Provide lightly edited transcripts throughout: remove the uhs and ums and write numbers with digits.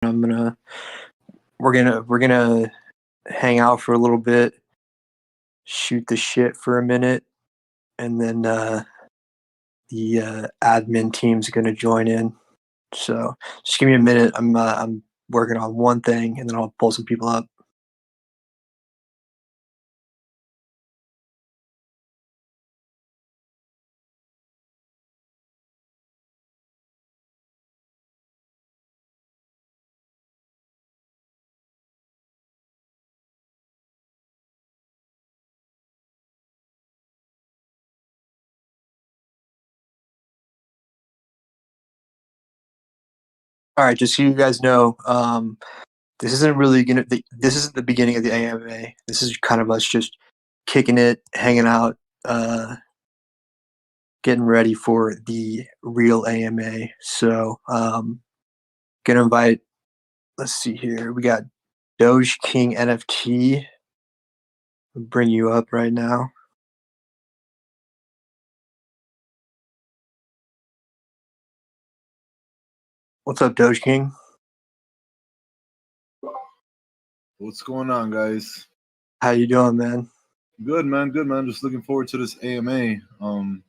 I'm gonna we're gonna hang out for a little bit, shoot the shit for a minute, and then the admin team's gonna join in. So just give me a minute. I'm working on one thing, and then I'll pull some people up. All right, just so you guys know, this isn't really this isn't the beginning of the AMA. This is kind of us just kicking it, hanging out, getting ready for the real AMA. So, gonna invite. Let's see here. We got Doge King NFT. I'll bring you up right now. What's up, Doge King? What's going on, guys? How you doing, man? Good, man. Good, man. Just looking forward to this AMA. I'm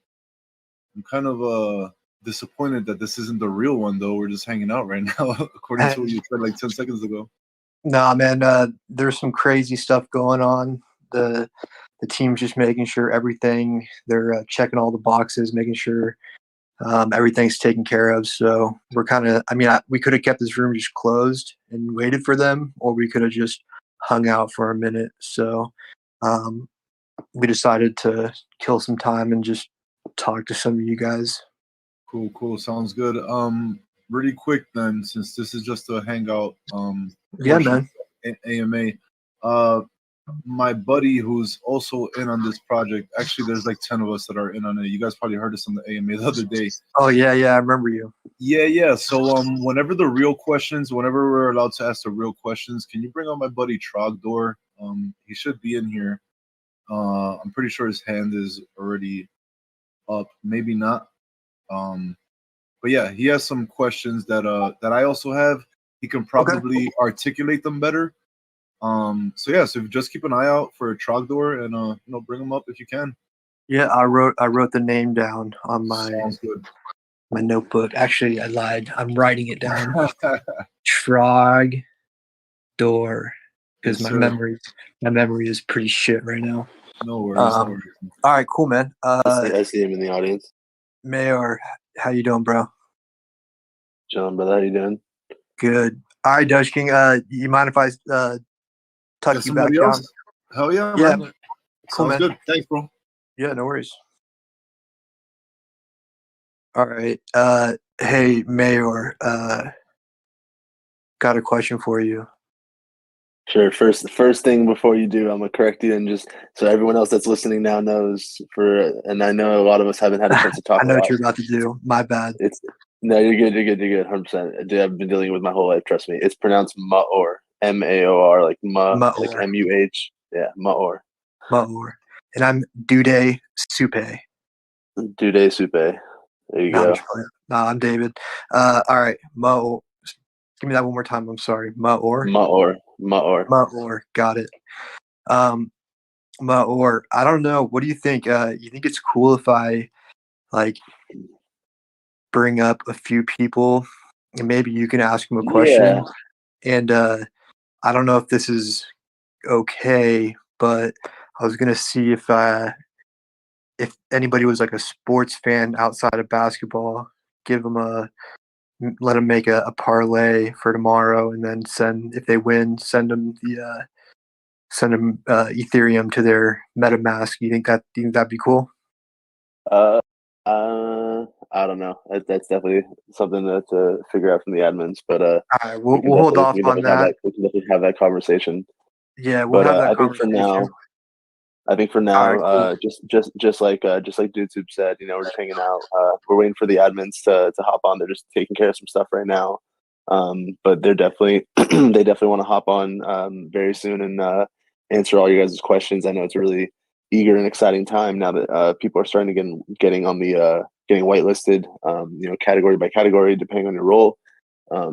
kind of disappointed that this isn't the real one, though. We're just hanging out right now, according to what you said like 10 seconds ago. Nah, man. There's some crazy stuff going on. The team's just making sure everything. They're checking all the boxes, making sure everything's taken care of. So we're kind of. I mean, we could have kept this room just closed and waited for them, or we could have just hung out for a minute. So we decided to kill some time and just talk to some of you guys. Cool. Sounds good. Really quick then, since this is just a hangout. Yeah, man. AMA. My buddy who's also in on this project. Actually, there's like 10 of us that are in on it. You guys probably heard us on the AMA the other day. Oh yeah, I remember you. Yeah. So whenever we're allowed to ask the real questions, can you bring on my buddy Trogdor? He should be in here. I'm pretty sure his hand is already up. Maybe not. But yeah, he has some questions that I also have. He can probably articulate them better. So just keep an eye out for Trogdor and bring him up if you can. Yeah, I wrote the name down on my notebook. Actually, I lied. I'm writing it down. Trogdor, because my memory is pretty shit right now. No worries. All right, cool, man. I see him in the audience. Mayor, how you doing, bro? John, brother, how you doing? Good. All right, Doge King. You mind if I tuck you back down? Hell yeah, man. Cool, man. Good. Thanks, bro. Yeah, no worries. All right. Hey, Mayor. Got a question for you. Sure. First thing before you do, I'm gonna correct you and just so everyone else that's listening now knows. And I know a lot of us haven't had a chance to talk. I know what you're about to do. My bad. No, you're good. You're good. 100%. Dude, I've been dealing with my whole life. Trust me. It's pronounced Maor, Maor, like Maor. like Muh. Yeah, Maor. Maor. And I'm Dude Supe. Dude Supe. There you go. No, I'm David. All right, Maor. Give me that one more time. I'm sorry. Maor. Got it. Maor. I don't know. What do you think? You think it's cool if I bring up a few people and maybe you can ask them a question? Yeah. And I don't know if this is okay, but I was gonna see if anybody was like a sports fan outside of basketball, let them make a parlay for tomorrow, and then if they win, send them Ethereum to their MetaMask. You think that'd be cool? I don't know. That's definitely something to figure out from the admins. But all right, we'll hold off on that. We can definitely have that conversation. Yeah, we'll have that conversation. I think for now, right, cool. just like YouTube said, we're just hanging out. We're waiting for the admins to hop on. They're just taking care of some stuff right now. But they're definitely they definitely want to hop on very soon and answer all you guys' questions. I know it's a really eager and exciting time now that people are starting to getting on the getting whitelisted, category by category, depending on your role.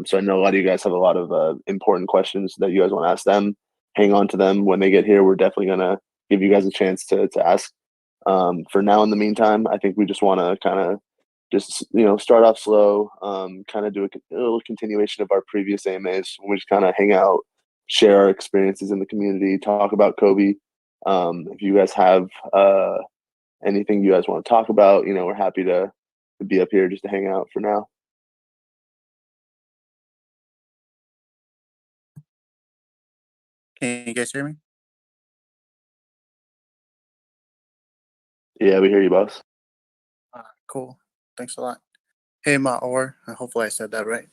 So I know a lot of you guys have a lot of important questions that you guys want to ask them. Hang on to them when they get here. We're definitely gonna give you guys a chance to ask. For now, in the meantime, I think we just want to kind of just start off slow, kind of do a little continuation of our previous AMAs. We just kind of hang out, share our experiences in the community, talk about Kobe. If you guys have anything you guys want to talk about, we're happy to be up here just to hang out for now. Can you guys hear me? Yeah, we hear you, boss. Cool. Thanks a lot. Hey, Maor. Hopefully I said that right.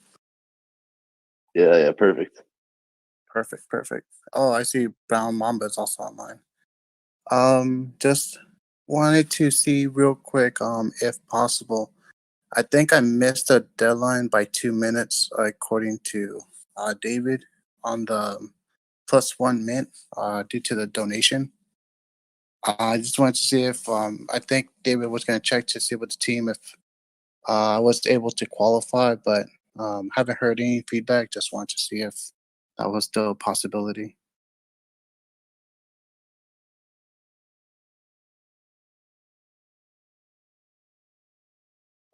Yeah, perfect. Perfect. Oh, I see Brown Mamba is also online. Just wanted to see real quick, if possible. I think I missed the deadline by 2 minutes, according to David, on the +1 mint due to the donation. I just wanted to see if I think David was going to check to see with the team if I was able to qualify, but haven't heard any feedback. Just wanted to see if that was still a possibility.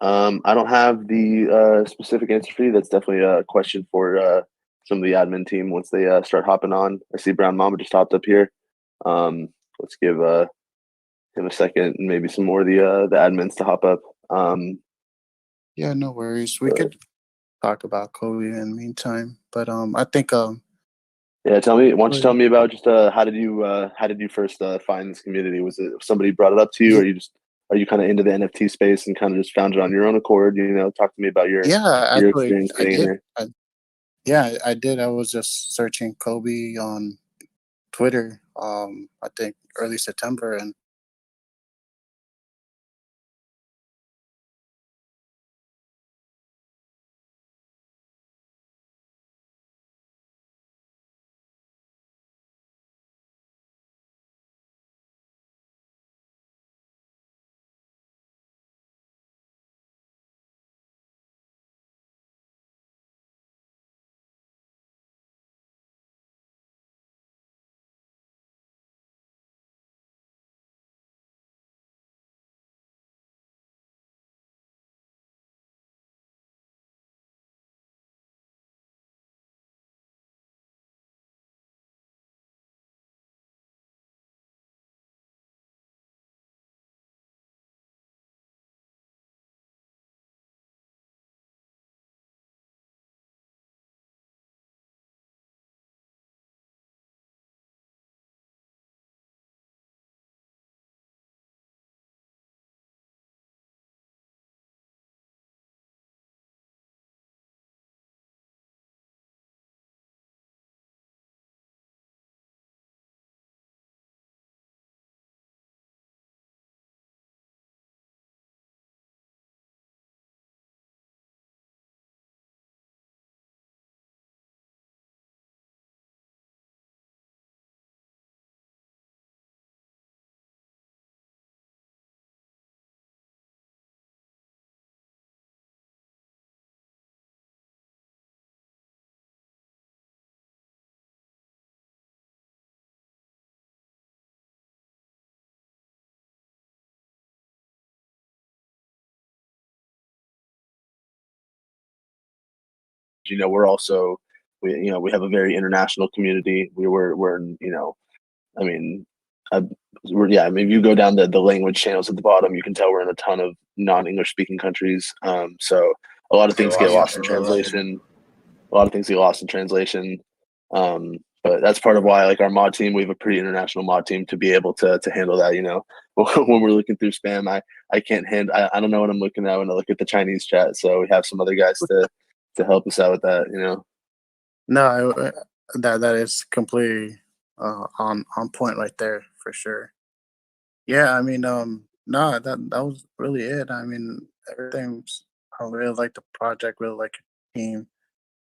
I don't have the specific answer for you. That's definitely a question for some of the admin team once they start hopping on. I see Brown Mama just hopped up here. Let's give him a second and maybe some more of the admins to hop up. Yeah, no worries. We could talk about Kobe in the meantime, but I think yeah, why don't you tell me about just how did you first find this community? Was it somebody brought it up to you, or are you kind of into the NFT space and kind of just found it on your own accord? Talk to me about your experience getting in here. I did. I was just searching Kobe on Twitter. I think early September, and We're also we have a very international community. We're I mean, if you go down the language channels at the bottom, you can tell we're in a ton of non-English speaking countries. So a lot of things get lost in translation. But that's part of why, like, our mod team, we have a pretty international mod team to be able to handle that. When we're looking through spam, I can't I don't know what I'm looking at when I look at the Chinese chat. So we have some other guys to help us out with that. no, that is completely on point right there for sure. Yeah, I mean, no, that was really it. I mean, everything's. I really like the project. Really like the team.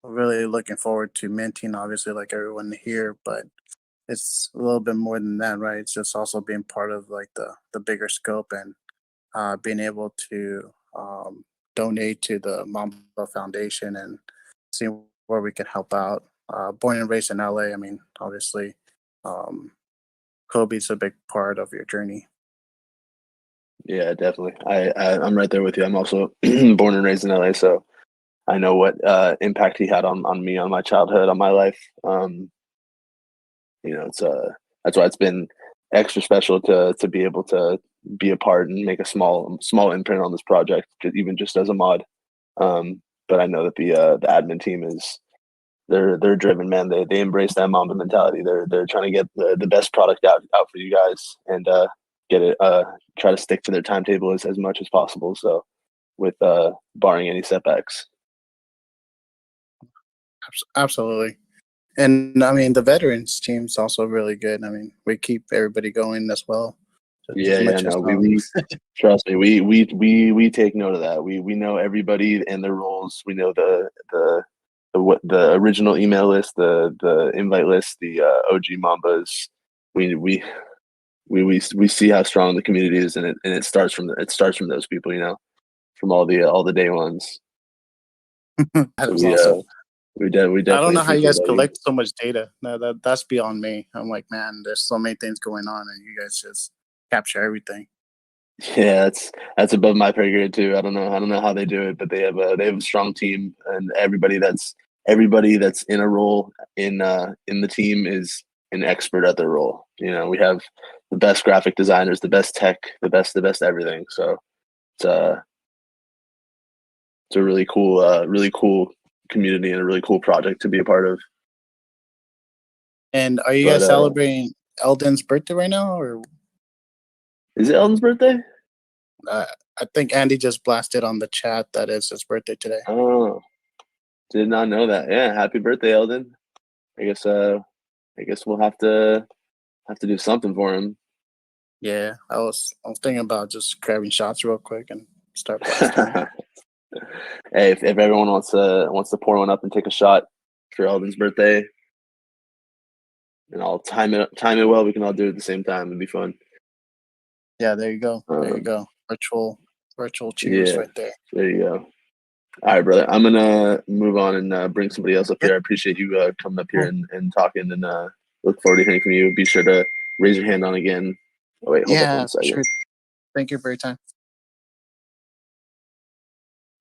Really looking forward to minting. Obviously, like everyone here, but it's a little bit more than that, right? It's just also being part of like the bigger scope and being able to donate to the Mamba Foundation and see where we can help out. Born and raised in LA, I mean, obviously, Kobe's a big part of your journey. Yeah, definitely. I'm right there with you. I'm also born and raised in LA, so I know what impact he had on me, on my childhood, on my life. It's that's why it's been extra special to be able to be a part and make a small imprint on this project, even just as a mod. But I know that the admin team is they're driven, man. They embrace that Mamba mentality. They're trying to get the best product out for you guys and get it try to stick to their timetable as much as possible. So with barring any setbacks. Absolutely. And I mean, the veterans team's also really good. I mean, we keep everybody going as well. Yeah, no, we trust me. We take note of that. We know everybody and their roles. We know the original email list, the invite list, the OG Mambas. We see how strong the community is, and it starts from those people, from all the day ones. That is awesome. We definitely. I don't know how you guys collect so much data. No, that's beyond me. I'm like, man, there's so many things going on, and you guys just capture everything. Yeah, that's above my pay grade too. I don't know how they do it, but they have a strong team, and everybody that's in a role in the team is an expert at their role. We have the best graphic designers, the best tech, the best everything. So it's a really cool community and a really cool project to be a part of. And are you guys celebrating Eldon's birthday right now, or is it Eldon's birthday? I think Andy just blasted on the chat that it's his birthday today. Oh, did not know that. Yeah, happy birthday, Eldon. I guess we'll have to do something for him. Yeah, I was thinking about just grabbing shots real quick and start blasting. Hey, if everyone wants to pour one up and take a shot for Eldon's birthday, and I'll time it well, we can all do it at the same time. It'd be fun. Yeah, there you go. There you go. Virtual cheers right there. There you go. All right, brother. I'm gonna move on and bring somebody else up here. I appreciate you coming up here and talking, and look forward to hearing from you. Be sure to raise your hand on again. Oh wait, hold on one second. Sure. Thank you for your time.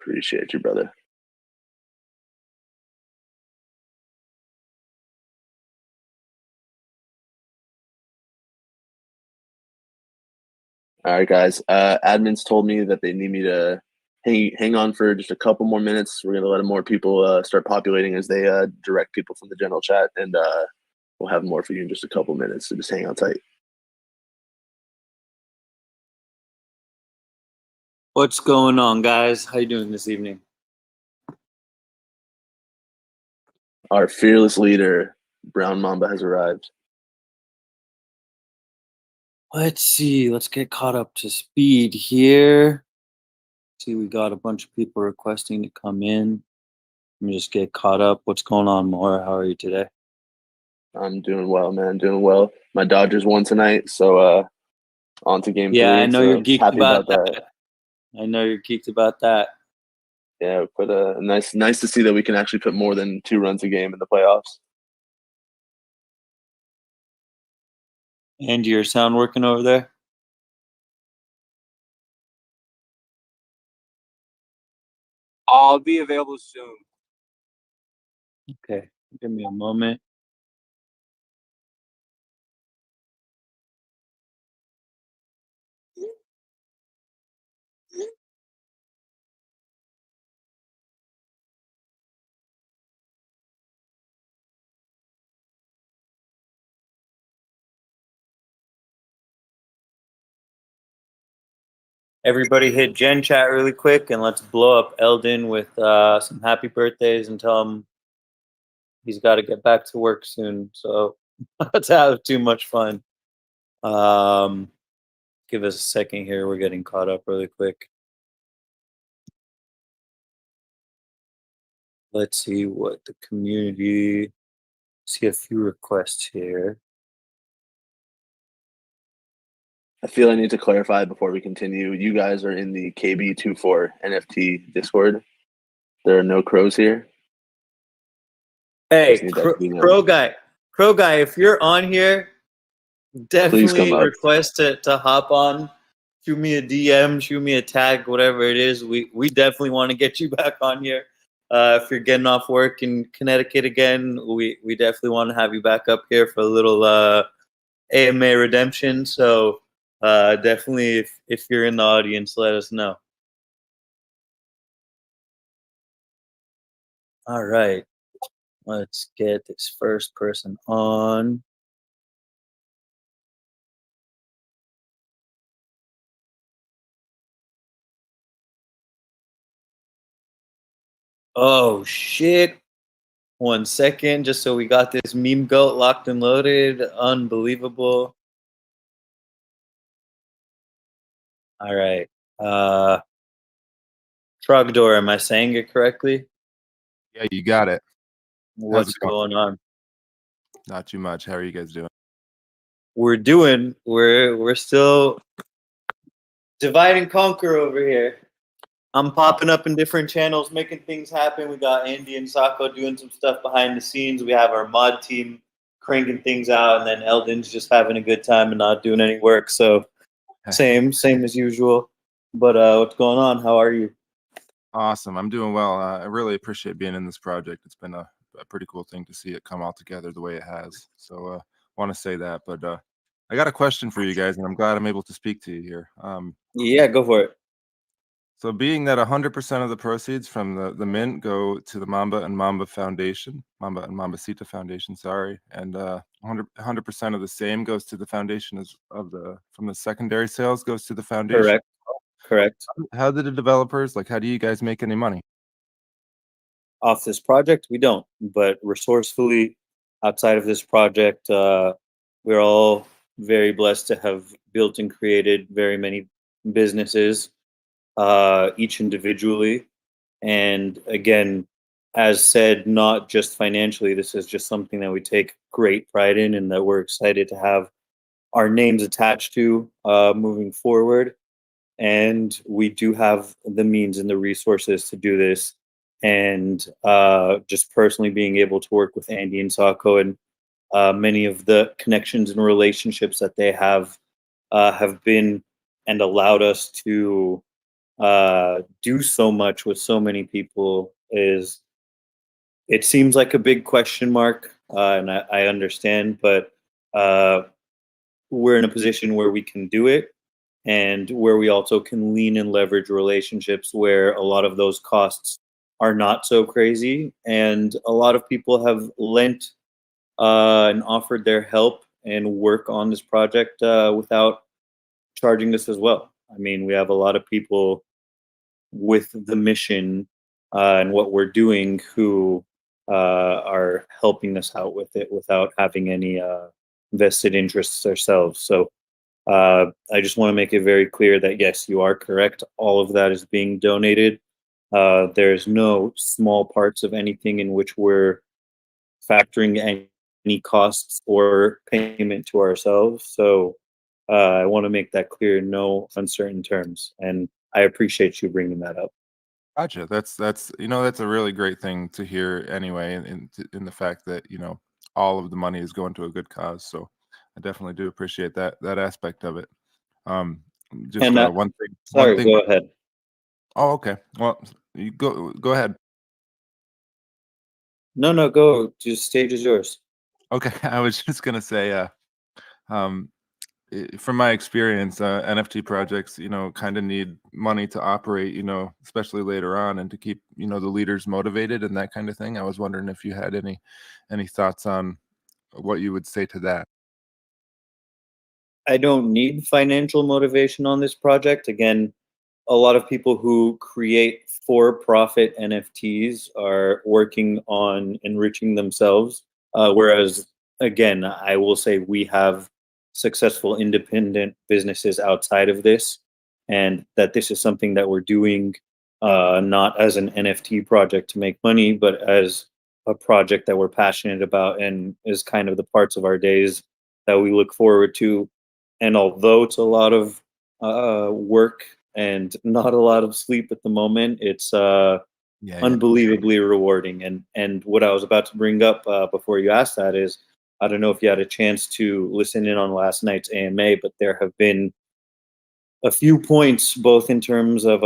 Appreciate you, brother. All right, guys. Admins told me that they need me to hang on for just a couple more minutes. We're gonna let more people start populating as they direct people from the general chat, and we'll have more for you in just a couple minutes. So just hang on tight. What's going on, guys? How you doing this evening? Our fearless leader, Brown Mamba, has arrived. Let's see. Let's get caught up to speed here. See, we got a bunch of people requesting to come in. Let me just get caught up. What's going on, Maura? How are you today? I'm doing well, man. Doing well. My Dodgers won tonight, so on to game 3. Yeah, I know you're geeked about that. I know you're geeked about that. Yeah, but nice to see that we can actually put more than 2 runs a game in the playoffs. And your sound working over there? I'll be available soon. Okay, give me a moment. Everybody hit Gen Chat really quick, and let's blow up Eldon with some happy birthdays and tell him he's got to get back to work soon. So let's have too much fun. Give us a second here. We're getting caught up really quick. Let's see what the community. See a few requests here. I feel I need to clarify before we continue. You guys are in the KB24 NFT Discord. There are no crows here. Hey, Just need that to be known. Crow guy, if you're on here, definitely request to hop on. Shoot me a DM, shoot me a tag, whatever it is. We definitely want to get you back on here. If you're getting off work in Connecticut again, we definitely want to have you back up here for a little AMA redemption. So definitely, if you're in the audience, let us know. All right, let's get this first person on. Oh shit. 1 second, just so we got this meme goat locked and loaded. Unbelievable. All right. Trogdor, am I saying it correctly? Yeah, you got it. What's going on? Not too much. How are you guys doing? We're still divide and conquer over here. I'm popping up in different channels, making things happen. We got Andy and Sako doing some stuff behind the scenes. We have our mod team cranking things out, and then Eldon's just having a good time and not doing any work. So same as usual. But what's going on? How are you? Awesome. I'm doing well. I really appreciate being in this project. It's been a pretty cool thing to see it come all together the way it has. So want to say that. But I got a question for you guys, and I'm glad I'm able to speak to you here. Yeah, go for it. So being that 100% of the proceeds from the mint go to the Mamba and Mambacita Foundation, sorry, and 100% of the same goes to the foundation from the secondary sales goes to the foundation. Correct. How do the developers, how do you guys make any money? Off this project, we don't, but resourcefully outside of this project, we're all very blessed to have built and created very many businesses, each individually. And again, as said, not just financially, this is just something that we take great pride in and that we're excited to have our names attached to moving forward. And we do have the means and the resources to do this. And just personally being able to work with Andy and Sako and many of the connections and relationships that they have been and allowed us to do so much with so many people it seems like a big question mark, and I understand, but we're in a position where we can do it and where we also can lean and leverage relationships where a lot of those costs are not so crazy. And a lot of people have lent and offered their help and work on this project without charging us as well. I mean, we have a lot of people with the mission and what we're doing who are helping us out with it without having any vested interests ourselves. So I just want to make it very clear that yes, you are correct. All of that is being donated. There's no small parts of anything in which we're factoring any costs or payment to ourselves. So I want to make that clear in no uncertain terms. And I appreciate you bringing that up. Gotcha. That's a really great thing to hear anyway, in the fact that all of the money is going to a good cause. So I definitely do appreciate that aspect of it. Just and one thing. Sorry, go ahead. Oh, okay. Well, you go ahead. No, go. The stage is yours. Okay, I was just gonna say, from my experience, NFT projects, kind of need money to operate, especially later on, and to keep, the leaders motivated and that kind of thing. I was wondering if you had any thoughts on what you would say to that. I don't need financial motivation on this project. Again, a lot of people who create for-profit NFTs are working on enriching themselves. Whereas, again, I will say we have successful independent businesses outside of this, and that this is something that we're doing not as an NFT project to make money, but as a project that we're passionate about and is kind of the parts of our days that we look forward to. And although it's a lot of work and not a lot of sleep at the moment, it's Yeah, unbelievably rewarding. And what I was about to bring up before you asked that is, I don't know if you had a chance to listen in on last night's AMA, but there have been a few points, both in terms of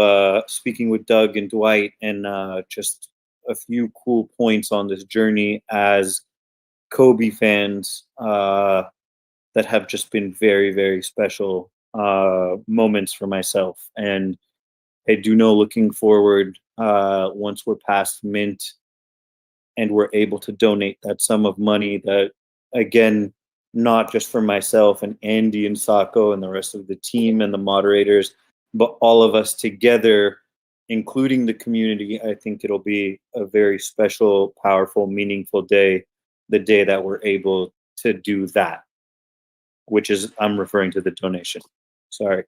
speaking with Doug and Dwight, and just a few cool points on this journey as Kobe fans that have just been very, very special moments for myself. And I do know, looking forward, once we're past Mint and we're able to donate that sum of money, that, again, not just for myself and Andy and Sako and the rest of the team and the moderators, but all of us together, including the community, I think it'll be a very special, powerful, meaningful day, the day that we're able to do that, which is, I'm referring to the donation. Sorry.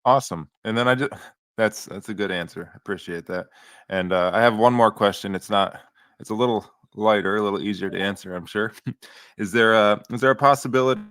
awesome. And then that's a good answer. Appreciate that. And I have one more question. It's a little lighter, a little easier to answer, I'm sure. Is there a possibility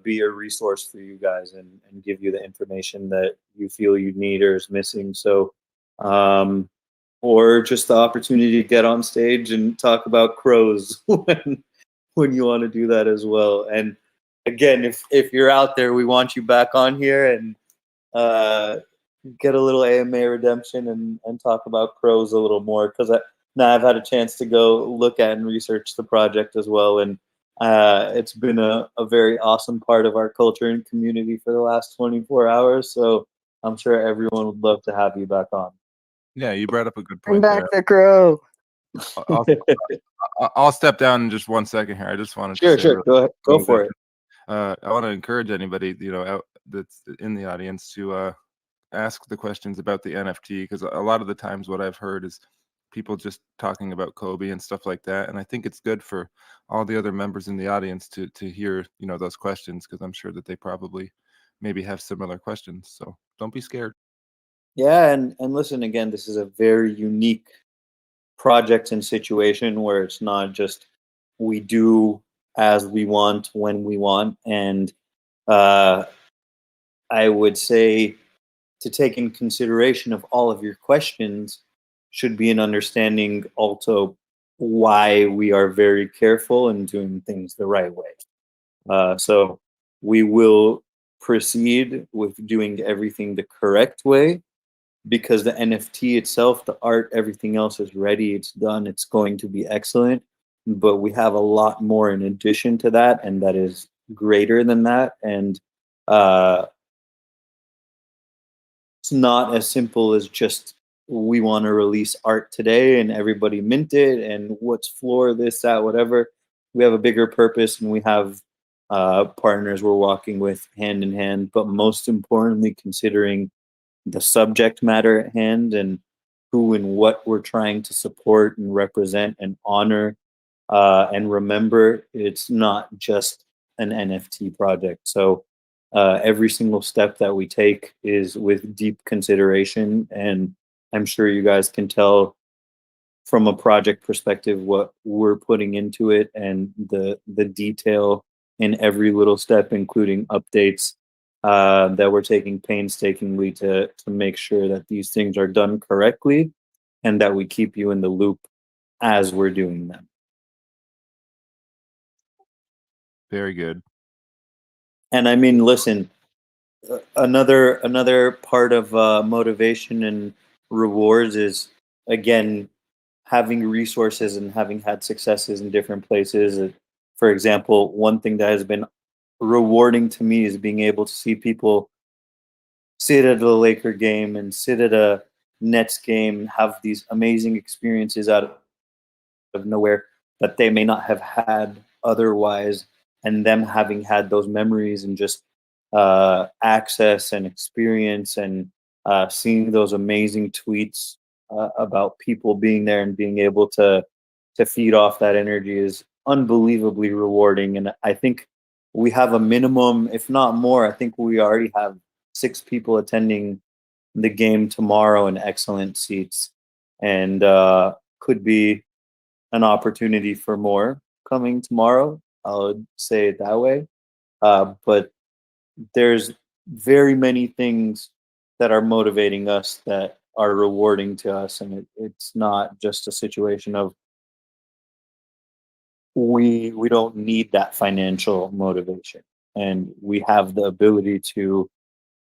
be a resource for you guys and give you the information that you feel you need or is missing. So, or just the opportunity to get on stage and talk about crows when you want to do that as well. And again, if you're out there, we want you back on here and get a little AMA redemption and talk about crows a little more, because now I've had a chance to go look at and research the project as well, and it's been a very awesome part of our culture and community for the last 24 hours. So I'm sure everyone would love to have you back on. Yeah, you brought up a good Bring point back there. the crow. I'll step down in just 1 second here. I just wanted to say Sure. Go ahead. Go for it. I want to encourage anybody, out that's in the audience to ask the questions about the NFT, because a lot of the times what I've heard is people just talking about Kobe and stuff like that, and I think it's good for all the other members in the audience to hear those questions, because I'm sure that they probably maybe have similar questions. So don't be scared. Yeah, and listen, again, this is a very unique project and situation where it's not just we do as we want when we want. And I would say to take in consideration of all of your questions should be an understanding also why we are very careful in doing things the right way. So we will proceed with doing everything the correct way, because the NFT itself, the art, everything else is ready, it's done, it's going to be excellent. But we have a lot more in addition to that, and that is greater than that. And it's not as simple as just we want to release art today and everybody mint it and what's floor, this, that, whatever. We have a bigger purpose, and we have partners we're walking with hand in hand. But most importantly, considering the subject matter at hand and who and what we're trying to support and represent and honor and remember, it's not just an NFT project. So every single step that we take is with deep consideration, and I'm sure you guys can tell from a project perspective what we're putting into it, and the detail in every little step, including updates that we're taking painstakingly to make sure that these things are done correctly and that we keep you in the loop as we're doing them. Very good. And I mean, listen, another part of motivation and rewards is, again, having resources and having had successes in different places. For example, one thing that has been rewarding to me is being able to see people sit at a Laker game and sit at a Nets game, have these amazing experiences out of nowhere that they may not have had otherwise, and them having had those memories and just access and experience and seeing those amazing tweets about people being there and being able to feed off that energy is unbelievably rewarding. And I think we have a minimum, if not more. I think we already have 6 people attending the game tomorrow in excellent seats, and could be an opportunity for more coming tomorrow. I would say it that way. But there's very many things that are motivating us, that are rewarding to us, and it's not just a situation of we don't need that financial motivation, and we have the ability to,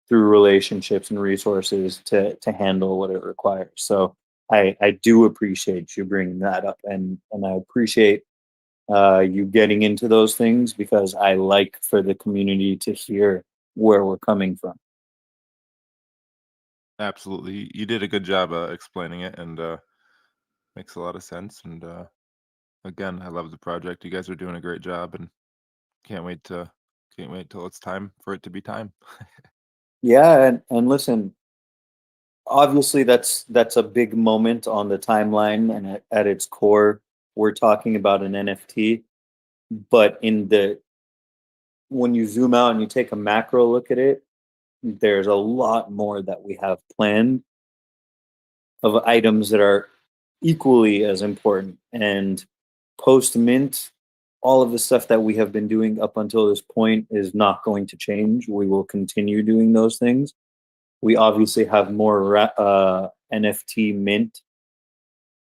through relationships and resources, to handle what it requires. So I do appreciate you bringing that up, and I appreciate you getting into those things, because I like for the community to hear where we're coming from. Absolutely. You did a good job explaining it, and makes a lot of sense. And again, I love the project. You guys are doing a great job, and can't wait till it's time for it to be time. Yeah, and listen, obviously that's a big moment on the timeline, and at its core, we're talking about an NFT. But when you zoom out and you take a macro look at it, there's a lot more that we have planned of items that are equally as important. And post mint, all of the stuff that we have been doing up until this point is not going to change. We will continue doing those things. We obviously have more NFT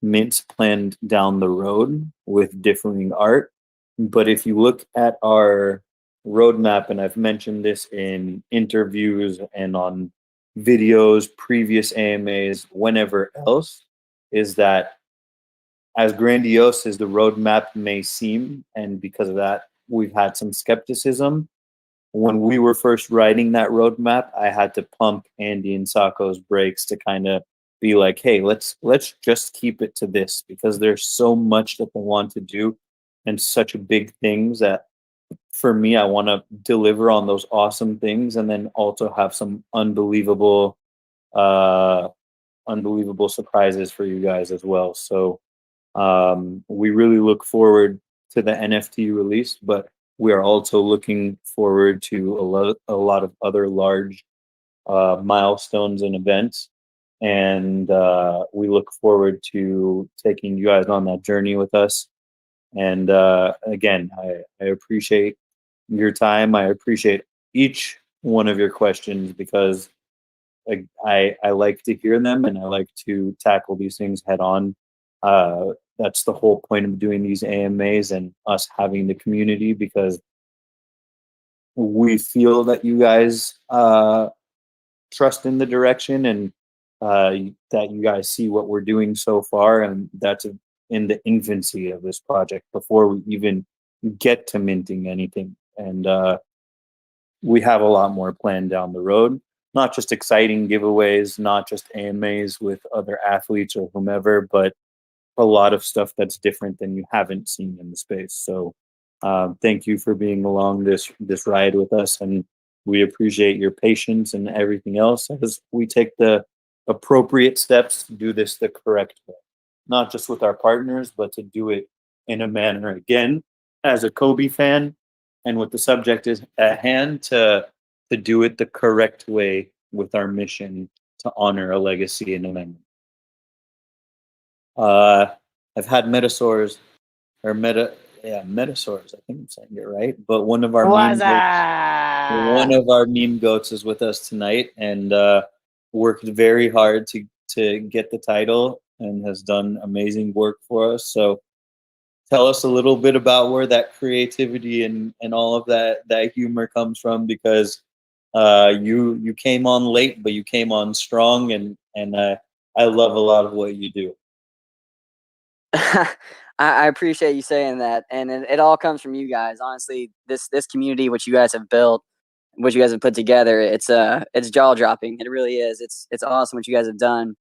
mints planned down the road with differing art. But if you look at our roadmap, and I've mentioned this in interviews and on videos, previous AMAs, whenever else, is that as grandiose as the roadmap may seem, and because of that, we've had some skepticism. When we were first writing that roadmap, I had to pump Andy and Sako's brakes to kind of be like, hey, let's just keep it to this, because there's so much that they want to do and such big things that for me, I want to deliver on those awesome things and then also have some unbelievable surprises for you guys as well. So we really look forward to the NFT release, but we are also looking forward to a lot of other large milestones and events. And we look forward to taking you guys on that journey with us. And again, I appreciate your time. I appreciate each one of your questions, because I like to hear them and I like to tackle these things head on. That's the whole point of doing these AMAs and us having the community, because we feel that you guys trust in the direction, and that you guys see what we're doing so far, and that's in the infancy of this project before we even get to minting anything. And we have a lot more planned down the road, not just exciting giveaways, not just AMAs with other athletes or whomever, but a lot of stuff that's different than you haven't seen in the space. So thank you for being along this ride with us, and we appreciate your patience and everything else as we take the appropriate steps to do this the correct way, not just with our partners, but to do it in a manner, again, as a Kobe fan, and with the subject is at hand, to do it the correct way with our mission to honor a legacy and a memory. I've had Metasaurs, Metasaurs, I think I'm saying it right. But one of our meme goats is with us tonight, and worked very hard to get the title and has done amazing work for us. So tell us a little bit about where that creativity and all of that humor comes from, because you came on late, but you came on strong, and I love a lot of what you do. I appreciate you saying that, and it all comes from you guys. Honestly, this community, which you guys have built, what you guys have put together, it's jaw dropping. It really is. It's awesome what you guys have done.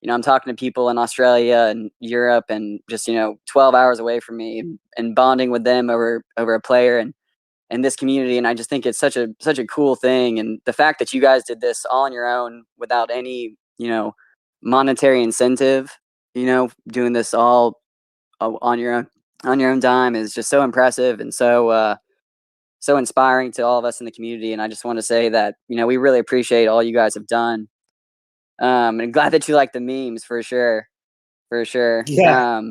You know, I'm talking to people in Australia and Europe, and just 12 hours away from me, and bonding with them over a player and this community. And I just think it's such a cool thing. And the fact that you guys did this all on your own without any monetary incentive, doing this all on your own dime is just so impressive and so inspiring to all of us in the community. And I just want to say that we really appreciate all you guys have done. And glad that you like the memes, for sure. Yeah.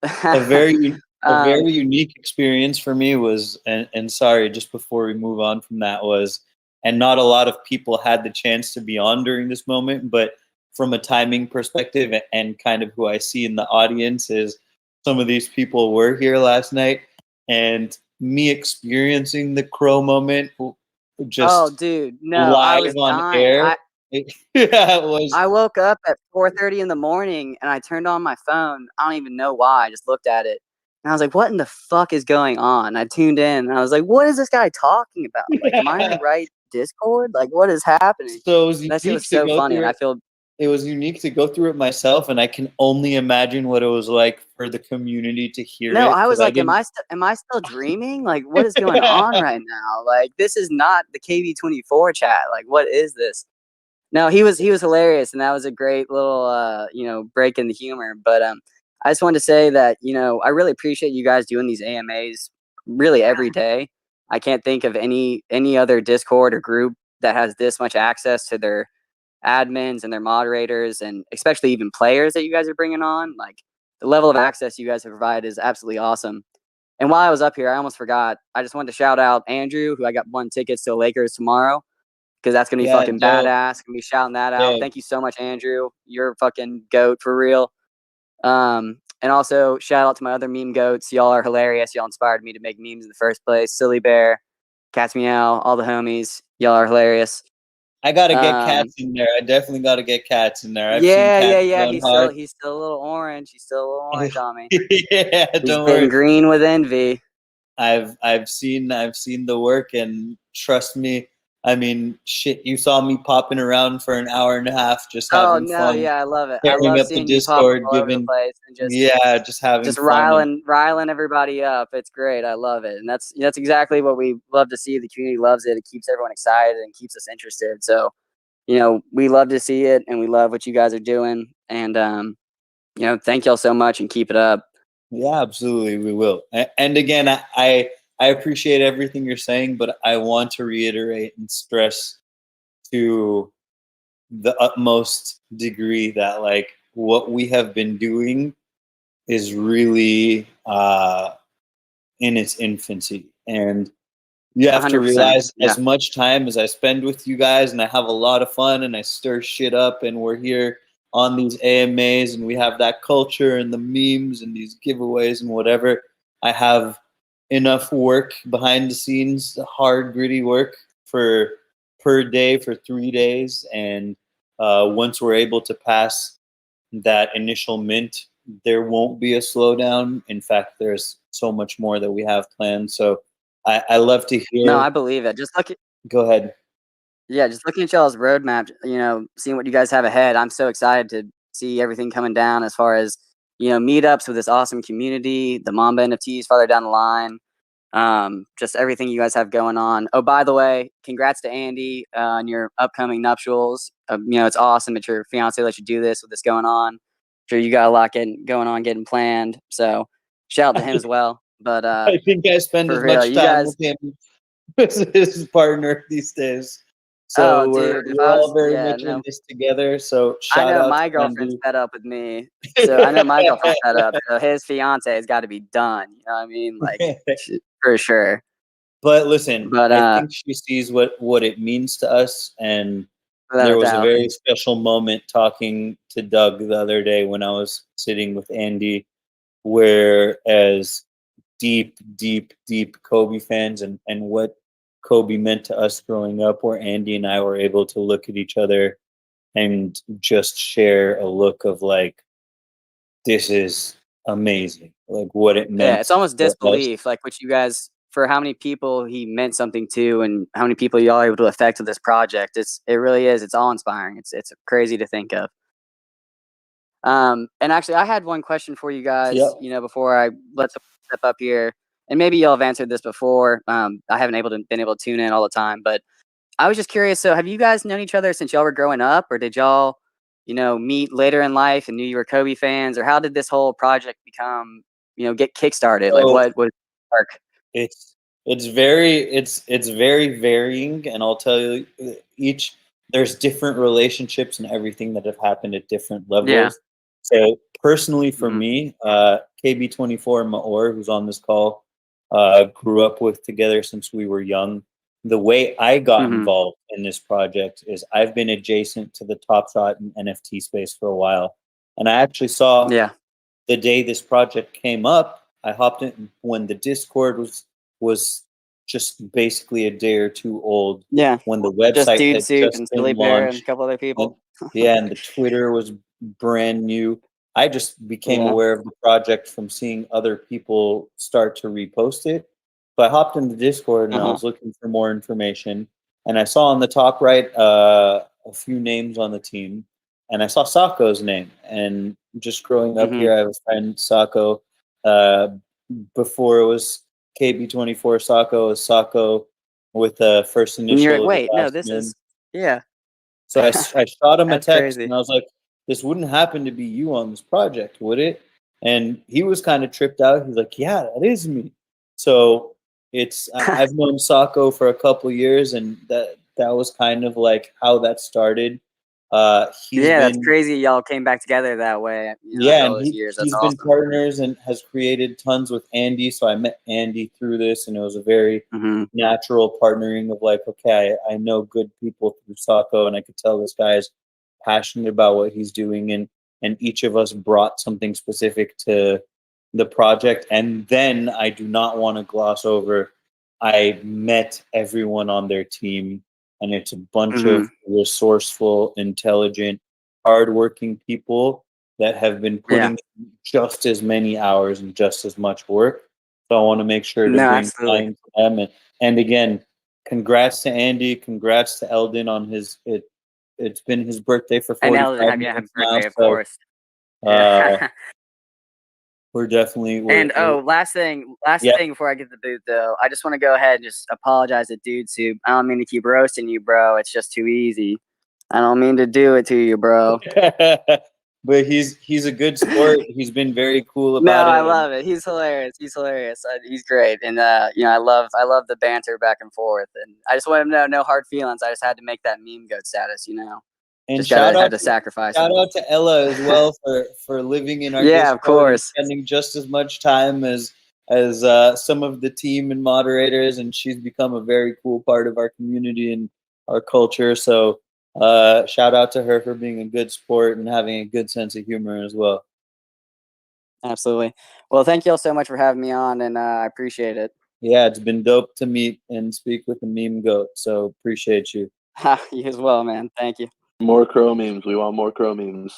A very unique experience for me was, and sorry, just before we move on from that, was, and not a lot of people had the chance to be on during this moment, but from a timing perspective and kind of who I see in the audience is some of these people were here last night, and me experiencing the crow moment just dude, no, live I was on dying. air. It was. I woke up at 4:30 in the morning and I turned on my phone. I don't even know why. I just looked at it and I was like, "What in the fuck is going on?" I tuned in and I was like, "What is this guy talking about? Like, am I in the right Discord? Like, what is happening?" So that shit was so funny, and I feel it was unique to go through it myself, and I can only imagine what it was like for the community to hear it. No, I was like, am I still dreaming? Like, what is going on right now? Like, this is not the KB24 chat. Like, what is this? No, he was hilarious, and that was a great little break in the humor. But I just wanted to say that I really appreciate you guys doing these AMAs really every day. I can't think of any other Discord or group that has this much access to their admins and their moderators, and especially even players that you guys are bringing on. Like, the level of access you guys have provided is absolutely awesome. And while I was up here, I almost forgot. I just wanted to shout out Andrew, who I got 1 tickets to Lakers tomorrow, because that's gonna be fucking badass. Gonna be shouting that out. Thank you so much, Andrew. You're a fucking goat for real. And also shout out to my other meme goats. Y'all are hilarious. Y'all inspired me to make memes in the first place. Silly Bear, Cats Meow, all the homies. Y'all are hilarious. I gotta get Cats in there. I definitely gotta get Cats in there. I've yeah, seen Cats yeah. going hard. He's still a little orange. He's still a little orange on me. Yeah, He's don't getting worry. green with envy. I've seen the work, and trust me, I mean, shit, you saw me popping around for an hour and a half just having fun. Yeah, I love it. I Tearing love up the seeing you pop Discord, all over the giving place and just having just fun. riling everybody up. It's great. I love it, and that's exactly what we love to see. The community loves it. It keeps everyone excited and keeps us interested. So, we love to see it, and we love what you guys are doing. And thank y'all so much, and keep it up. Yeah, absolutely, we will. And again, I appreciate everything you're saying, but I want to reiterate and stress to the utmost degree that like what we have been doing is really in its infancy, and you have to 100%. realize Yeah. as much time as I spend with you guys and I have a lot of fun and I stir shit up and we're here on these AMAs and we have that culture and the memes and these giveaways and whatever, I have enough work behind the scenes, hard, gritty work per day for 3 days. And once we're able to pass that initial mint, there won't be a slowdown. In fact, there's so much more that we have planned. So I love to hear. No, I believe it. Go ahead. Yeah, just looking at y'all's roadmap, seeing what you guys have ahead, I'm so excited to see everything coming down as far as, meetups with this awesome community, the Mamba NFTs farther down the line, just everything you guys have going on. Oh, by the way, congrats to Andy on your upcoming nuptials. It's awesome that your fiance let you do this with this going on. I'm sure you got a lot getting planned. So shout out to him as well. But I think I spend as much time with him as his partner these days. So we're all very much in this together. So shout out. My girlfriend's fed up with me. So I know my girlfriend's fed up. So his fiance has got to be done. You know what I mean? Like for sure. But listen, I think she sees what it means to us. And there was a very special moment talking to Doug the other day when I was sitting with Andy, where as deep Kobe fans and what Kobe meant to us growing up, where Andy and I were able to look at each other and just share a look of like, this is amazing, like what it meant. Yeah, it's almost disbelief, like what you guys, for how many people he meant something to and how many people y'all are able to affect with this project. It really is. It's all inspiring. It's crazy to think of. And actually, I had one question for you guys, before I let someone step up here. And maybe y'all have answered this before. I haven't been able to tune in all the time, but I was just curious. So have you guys known each other since y'all were growing up, or did y'all, meet later in life and knew you were Kobe fans, or how did this whole project become, get kickstarted? Like what was arc? It's very varying, and I'll tell you, there's different relationships and everything that have happened at different levels. Yeah. So personally for me, KB24 and Maor, who's on this call, grew up with together since we were young. The way I got involved in this project is I've been adjacent to the Top Shot and NFT space for a while. And I actually saw the day this project came up, I hopped in when the Discord was just basically a day or two old. Yeah. When the website just Dude had Soup just and been Silly Bear and launched. a couple other people. And the Twitter was brand new. I just became aware of the project from seeing other people start to repost it. So I hopped into Discord and I was looking for more information. And I saw on the top right a few names on the team. And I saw Sako's name. And just growing up here, I have a friend, Sako. Before it was KB24 Sako, it was Sako with the first initial. And you're like, wait, no, this is, So I shot him a text crazy. and I was like, this wouldn't happen to be you on this project, would it? And he was kind of tripped out. He's like, yeah, that is me. So I've known Sako for a couple years, and that was kind of like how that started. That's crazy. Y'all came back together that way. Yeah, after all and those years. That's he's awesome. been partners and has created tons with Andy. So I met Andy through this, and it was a very natural partnering of like, okay, I know good people through Sako, and I could tell this guy's passionate about what he's doing, and each of us brought something specific to the project. And then I do not want to gloss over, I met everyone on their team, and it's a bunch of resourceful, intelligent, hardworking people that have been putting just as many hours and just as much work. So I want to make sure to bring time to them. And again, congrats to Andy, congrats to Eldon on his it's been his birthday for 45 happy minutes birthday, now, of course. We're definitely last thing before I get the boot though, I just want to go ahead and just apologize to Dude Soup. I don't mean to keep roasting you, bro. It's just too easy. I don't mean to do it to you, bro. But he's a good sport. He's been very cool about it. I love it. He's hilarious. He's great, and I love the banter back and forth. And I just want him to know, no hard feelings. I just had to make that meme goat status, And just had to sacrifice. Shout out to Ella as well for living in our Discord, of course, and spending just as much time as some of the team and moderators, and she's become a very cool part of our community and our culture. So shout out to her for being a good sport and having a good sense of humor as well. Absolutely. Well, thank you all so much for having me on, and I appreciate it. Yeah, it's been dope to meet and speak with the meme goat. So appreciate you. You as well, man. Thank you. More crow memes. We want more crow memes.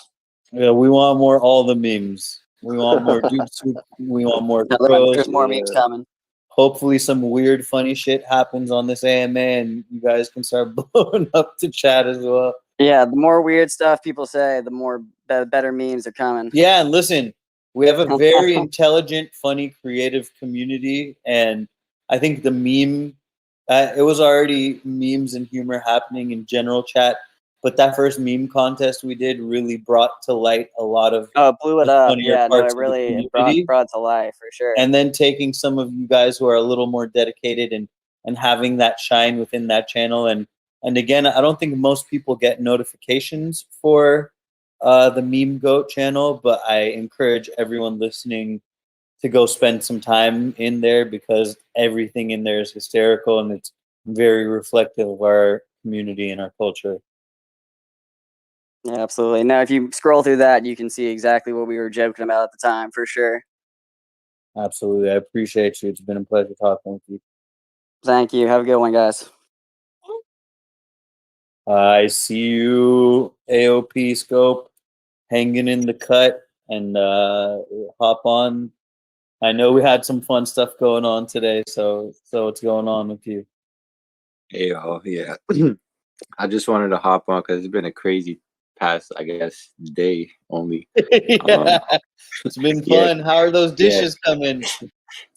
Yeah, we want more all the memes. We want more Dude Soup. We want more crows. There's more memes coming. Hopefully some weird, funny shit happens on this AMA, and you guys can start blowing up the chat as well. Yeah, the more weird stuff people say, the more better memes are coming. Yeah, and listen, we have a very intelligent, funny, creative community, and I think the meme, it was already memes and humor happening in general chat, but that first meme contest we did really brought to light a lot of blew it up. Yeah, no, it really brought to life for sure. And then taking some of you guys who are a little more dedicated and having that shine within that channel. And again, I don't think most people get notifications for the Meme Goat channel, but I encourage everyone listening to go spend some time in there, because everything in there is hysterical and it's very reflective of our community and our culture. Yeah, absolutely. Now, if you scroll through that, you can see exactly what we were joking about at the time, for sure. Absolutely. I appreciate you. It's been a pleasure talking with you. Thank you. Have a good one, guys. I see you, AOP Scope, hanging in the cut, and hop on. I know we had some fun stuff going on today, so what's going on with you? Hey, yeah. I just wanted to hop on because it's been a crazy past, I guess, day only. It's been fun. How are those dishes coming?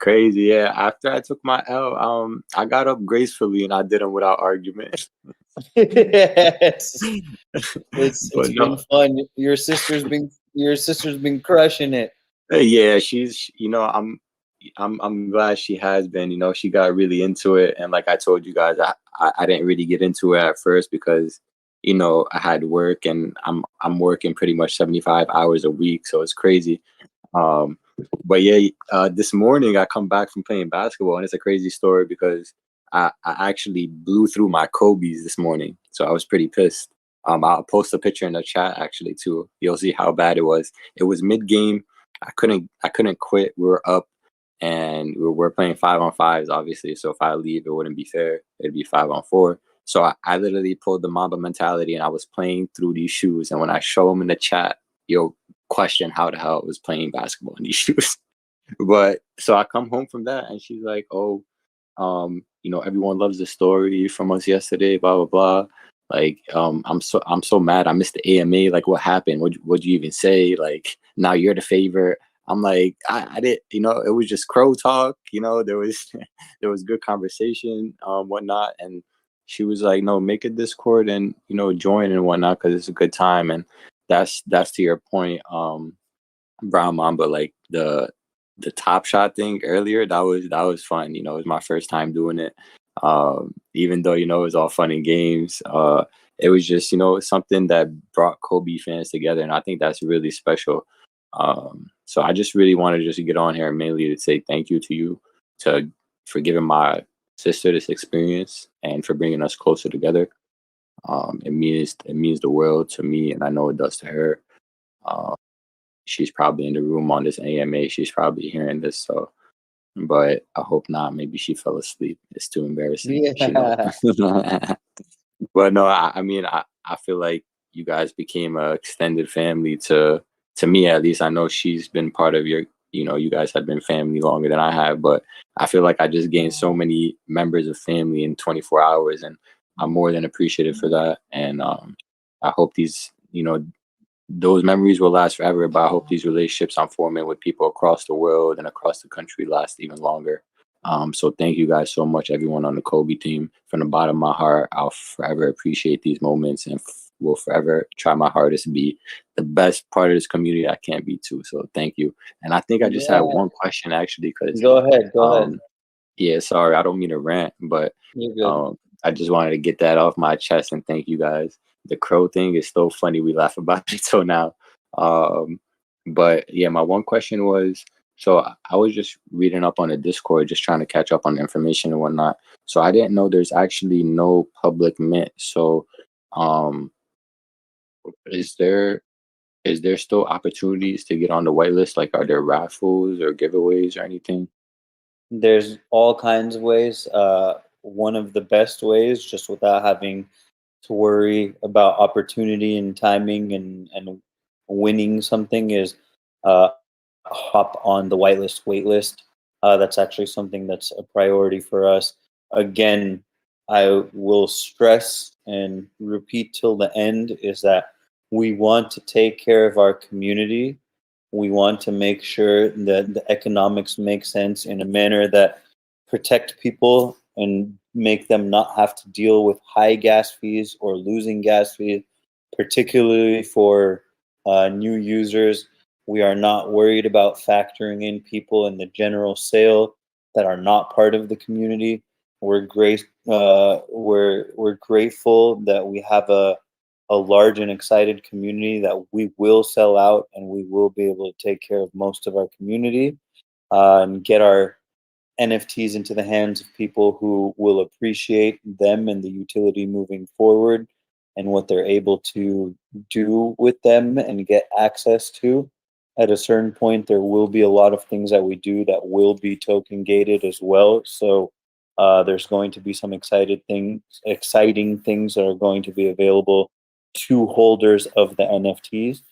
Crazy, yeah. After I took my L, I got up gracefully and I did them without argument. It's been fun. Your sister's been crushing it. Yeah, she's. I'm glad she has been. She got really into it, and like I told you guys, I didn't really get into it at first because I had work, and I'm working pretty much 75 hours a week, so it's crazy. But yeah, this morning I come back from playing basketball, and it's a crazy story because I actually blew through my Kobe's this morning, so I was pretty pissed. I'll post a picture in the chat actually too. You'll see how bad it was. It was mid game. I couldn't quit. We were up, and we're playing 5-on-5s, obviously. So if I leave, it wouldn't be fair. It'd be 5-on-4. So I literally pulled the Mamba mentality, and I was playing through these shoes. And when I show them in the chat, you'll question how the hell I was playing basketball in these shoes. But so I come home from that, and she's like, "Oh, everyone loves the story from us yesterday, blah blah blah. Like, I'm so mad. I missed the AMA. Like, what happened? What'd you even say? Like, now you're the favorite." I'm like, I did, it was just crow talk. There was good conversation, whatnot. And she was like, "No, make a Discord and join and whatnot because it's a good time." And that's to your point, Brown Mamba. Like the Top Shot thing earlier, that was fun. It was my first time doing it. Even though it was all fun and games. it was just, you know, something that brought Kobe fans together, and I think that's really special. So I just really wanted to just get on here mainly to say thank you to you for giving my sister this experience and for bringing us closer together. It means the world to me, and I know it does to her. Um, she's probably in the room on this AMA. She's probably hearing this, so but I hope not. Maybe she fell asleep. It's too embarrassing. She know. But no, I mean, I feel like you guys became a extended family to me at least. I know she's been part of your, you know, you guys have been family longer than I have, but I feel like I just gained so many members of family in 24 hours, and I'm more than appreciative for that. And I hope these, you know, those memories will last forever, but I hope these relationships I'm forming with people across the world and across the country last even longer. So thank you guys so much, everyone on the Kobe team. From the bottom of my heart, I'll forever appreciate these moments and will forever try my hardest to be the best part of this community I can be too. So thank you. And I think I just had one question actually, because Go ahead. Go ahead. yeah, sorry, I don't mean to rant, but You're good. I just wanted to get that off my chest and thank you guys. The crow thing is so funny. We laugh about it till now. But yeah, my one question was, so I was just reading up on the Discord, just trying to catch up on the information and whatnot. So I didn't know there's actually no public mint. So is there still opportunities to get on the whitelist? Like, are there raffles or giveaways or anything? There's all kinds of ways. One of the best ways, just without having to worry about opportunity and timing and winning something, is hop on the whitelist waitlist. That's actually something that's a priority for us. Again, I will stress and repeat till the end is that we want to take care of our community. We want to make sure that the economics make sense in a manner that protect people and make them not have to deal with high gas fees or losing gas fees, particularly for new users. We are not worried about factoring in people in the general sale that are not part of the community. We're great. We're grateful that we have a large and excited community that we will sell out, and we will be able to take care of most of our community and get our NFTs into the hands of people who will appreciate them and the utility moving forward and what they're able to do with them and get access to. At a certain point, there will be a lot of things that we do that will be token gated as well. So there's going to be some exciting things that are going to be available to holders of the NFTs.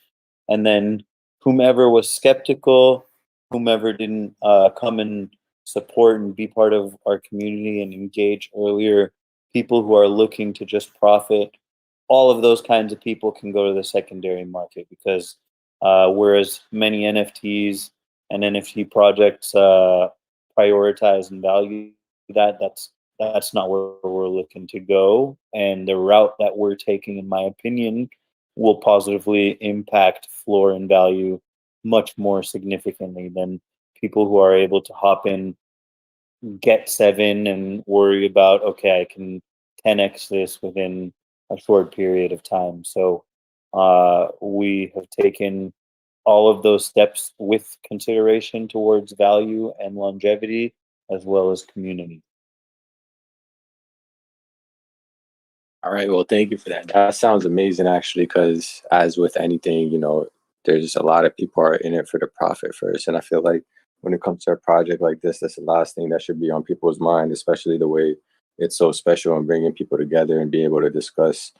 And then whomever was skeptical, whomever didn't come and support and be part of our community and engage earlier, people who are looking to just profit, all of those kinds of people can go to the secondary market, because whereas many NFTs and NFT projects prioritize and value that's not where we're looking to go. And the route that we're taking, in my opinion, will positively impact floor and value much more significantly than people who are able to hop in, get 7, and worry about, okay, I can 10x this within a short period of time. So we have taken all of those steps with consideration towards value and longevity, as well as community. All right. Well, thank you for that. That sounds amazing, actually, because as with anything, you know, there's a lot of people are in it for the profit first. And I feel like when it comes to a project like this, that's the last thing that should be on people's mind, especially the way it's so special and bringing people together and being able to discuss,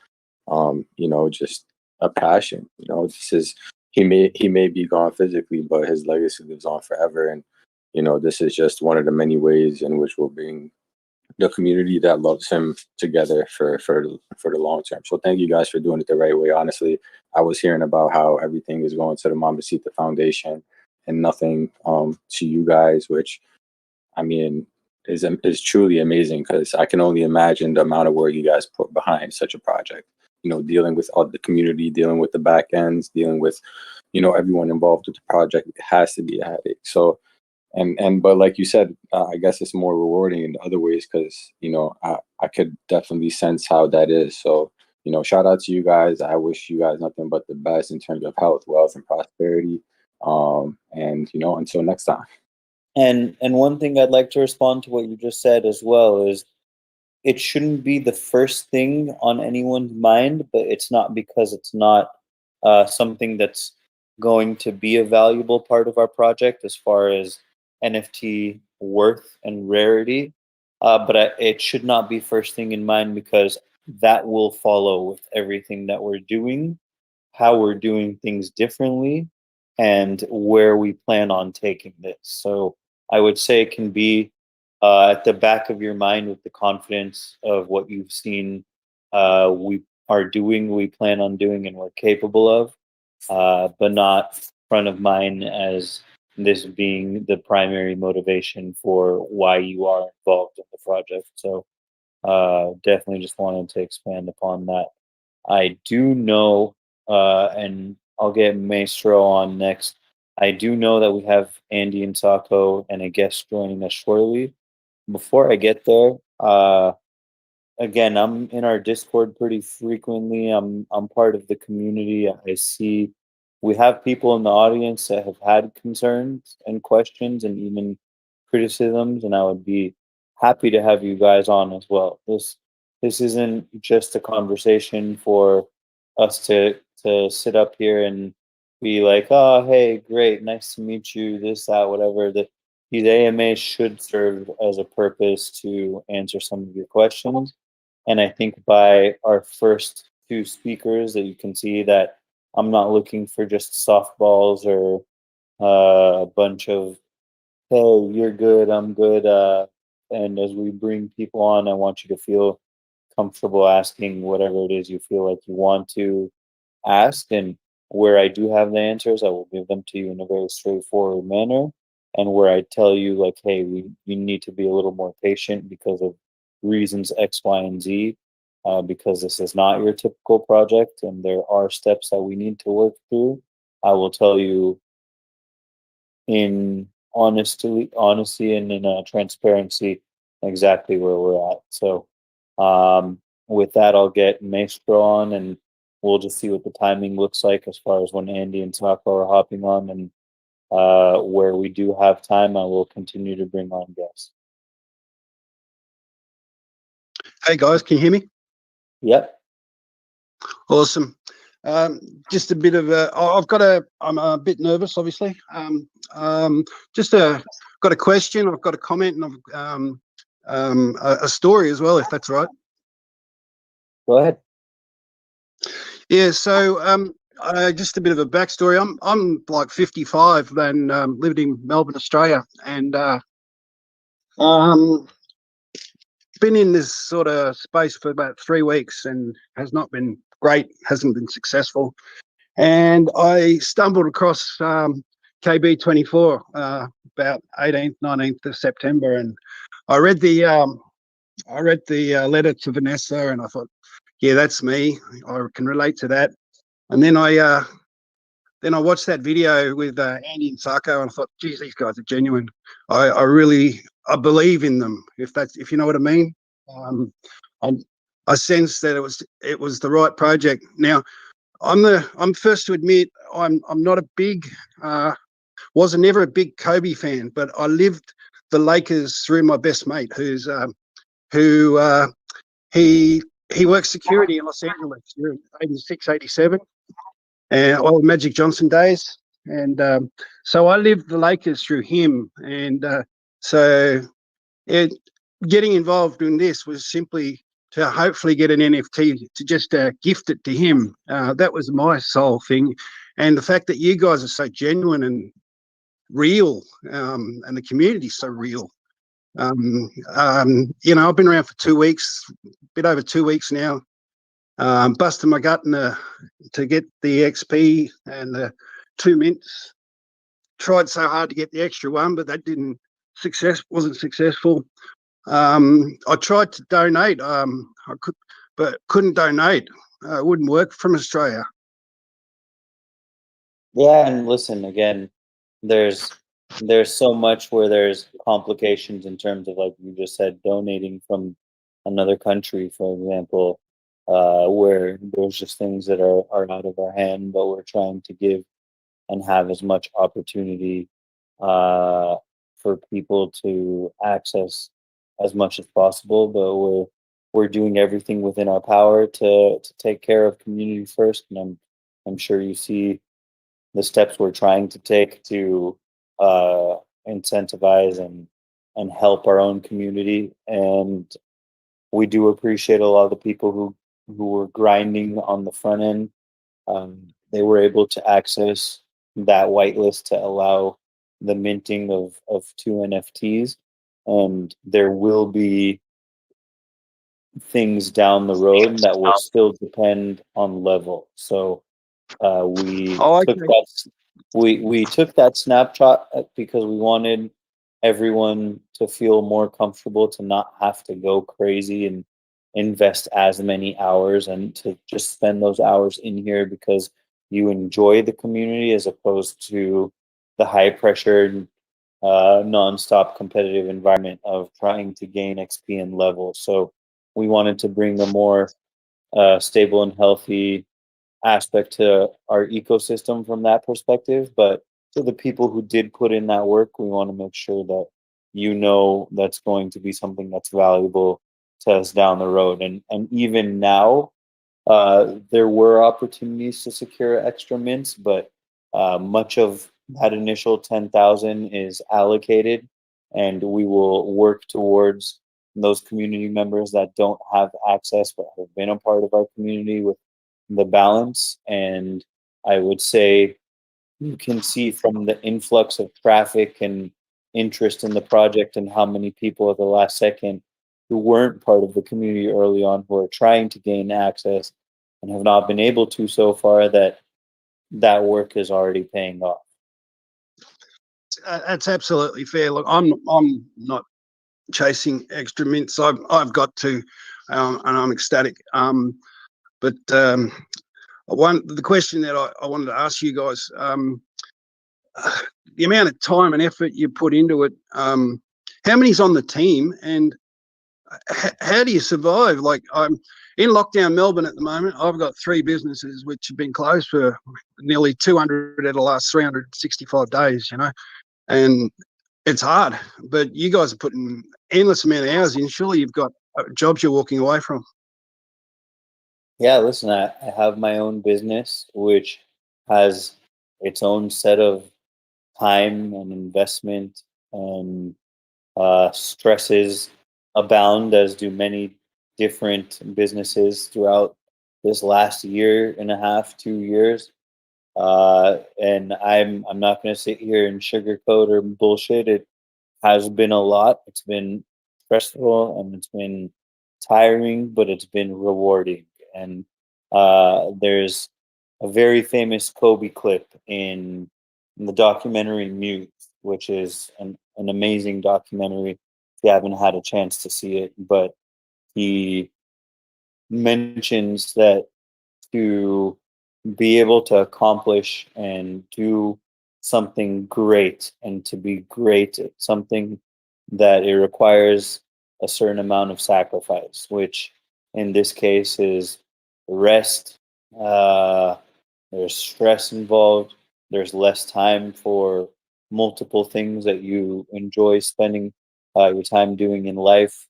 you know, just a passion. You know, this is he may be gone physically, but his legacy lives on forever. And you know, this is just one of the many ways in which we'll bring the community that loves him together for the long term. So thank you guys for doing it the right way. Honestly, I was hearing about how everything is going to the Mambasita Foundation and nothing to you guys, which I mean is truly amazing, because I can only imagine the amount of work you guys put behind such a project. You know, dealing with all the community, dealing with the back ends, dealing with, you know, everyone involved with the project. It has to be a headache. So but like you said, I guess it's more rewarding in other ways, because you know I could definitely sense how that is. So shout out to you guys. I wish you guys nothing but the best in terms of health, wealth, and prosperity. And until next time. And one thing I'd like to respond to what you just said as well is it shouldn't be the first thing on anyone's mind, but it's not because it's not something that's going to be a valuable part of our project as far as NFT worth and rarity. But it should not be first thing in mind because that will follow with everything that we're doing, how we're doing things differently, and where we plan on taking this. So I would say it can be at the back of your mind with the confidence of what you've seen we are doing, we plan on doing, and we're capable of, but not front of mind as this being the primary motivation for why you are involved in the project. So definitely just wanted to expand upon that. I do know, and I'll get Maestro on next. I do know that we have Andy and Sako and a guest joining us shortly. Before I get there, again, I'm in our Discord pretty frequently. I'm part of the community. I see we have people in the audience that have had concerns and questions and even criticisms, and I would be happy to have you guys on as well. This isn't just a conversation for us to sit up here and be like, oh, hey, great, nice to meet you, this, that, whatever. These AMAs should serve as a purpose to answer some of your questions. And I think by our first two speakers that you can see that I'm not looking for just softballs or a bunch of, hey, you're good, I'm good. And as we bring people on, I want you to feel comfortable asking whatever it is you feel like you want to ask. And where I do have the answers, I will give them to you in a very straightforward manner. And where I tell you, like, hey, you need to be a little more patient because of reasons X, Y, and Z, because this is not your typical project and there are steps that we need to work through, I will tell you in honesty and in transparency exactly where we're at. So with that, I'll get Maestro on and we'll just see what the timing looks like as far as when Andy and Sako are hopping on, and where we do have time, I will continue to bring on guests. Hey guys, can you hear me? Yep. Awesome. Just a bit of I'm a bit nervous, obviously. Got a question, I've got a comment, and a story as well, if that's right. Go ahead. Yeah. So just a bit of a backstory. I'm like 55 and lived in Melbourne, Australia, and been in this sort of space for about 3 weeks and has not been great, hasn't been successful. And I stumbled across KB24 about 18th, 19th of September, and I read the letter to Vanessa, and I thought, yeah, that's me. I can relate to that. And then I watched that video with Andy and Sako, and I thought, geez, these guys are genuine. I believe in them, if you know what I mean. I sensed that it was the right project. Now, I'm first to admit I'm not a big wasn't never a big Kobe fan, but I lived the Lakers through my best mate, he works security in Los Angeles during 86, 87, and all the Magic Johnson days. And so I lived the Lakers through him. And getting involved in this was simply to hopefully get an NFT to just gift it to him. That was my sole thing. And the fact that you guys are so genuine and real, and the community's so real. I've been around for 2 weeks, a bit over 2 weeks now. Busting my gut to get the XP and the 2 mints. Tried so hard to get the extra one, but that wasn't successful. I tried to donate, but couldn't donate. It wouldn't work from Australia. Yeah, and listen, again, there's so much where there's complications in terms of, like you just said, donating from another country, for example. where there's just things that are out of our hand, but we're trying to give and have as much opportunity for people to access as much as possible. But we're doing everything within our power to take care of community first, and I'm sure you see the steps we're trying to take to incentivize and help our own community. And we do appreciate a lot of the people who were grinding on the front end. They were able to access that whitelist to allow the minting of 2 NFTs. And there will be things down the road that will still depend on level. So we took that we took that snapshot because we wanted everyone to feel more comfortable, to not have to go crazy and invest as many hours, and to just spend those hours in here because you enjoy the community, as opposed to the high pressure non-stop competitive environment of trying to gain XP and level. So we wanted to bring a more stable and healthy aspect to our ecosystem from that perspective. But to the people who did put in that work, we want to make sure that that's going to be something that's valuable to us down the road. And even now, there were opportunities to secure extra mints, but much of that initial 10,000 is allocated, and we will work towards those community members that don't have access but have been a part of our community with the balance. And I would say you can see from the influx of traffic and interest in the project and how many people at the last second who weren't part of the community early on, who are trying to gain access and have not been able to so far, that work is already paying off. That's absolutely fair. Look, I'm not chasing extra mints. I've got to, and I'm ecstatic. But the question that I wanted to ask you guys, the amount of time and effort you put into it, how many's on the team, and how do you survive? Like, I'm in lockdown Melbourne at the moment. I've got 3 businesses which have been closed for nearly 200 out of the last 365 days, and it's hard. But you guys are putting endless amount of hours in. Surely you've got jobs you're walking away from. Yeah, listen, I have my own business, which has its own set of time and investment, and stresses abound, as do many different businesses throughout this last year and a half, 2 years. And I'm not going to sit here and sugarcoat or bullshit. It has been a lot. It's been stressful and it's been tiring, but it's been rewarding. And there's a very famous Kobe clip in the documentary Mute, which is an amazing documentary if you haven't had a chance to see it. But he mentions that to be able to accomplish and do something great, and to be great at something, that it requires a certain amount of sacrifice, which in this case is rest. There's stress involved. There's less time for multiple things that you enjoy spending your time doing in life.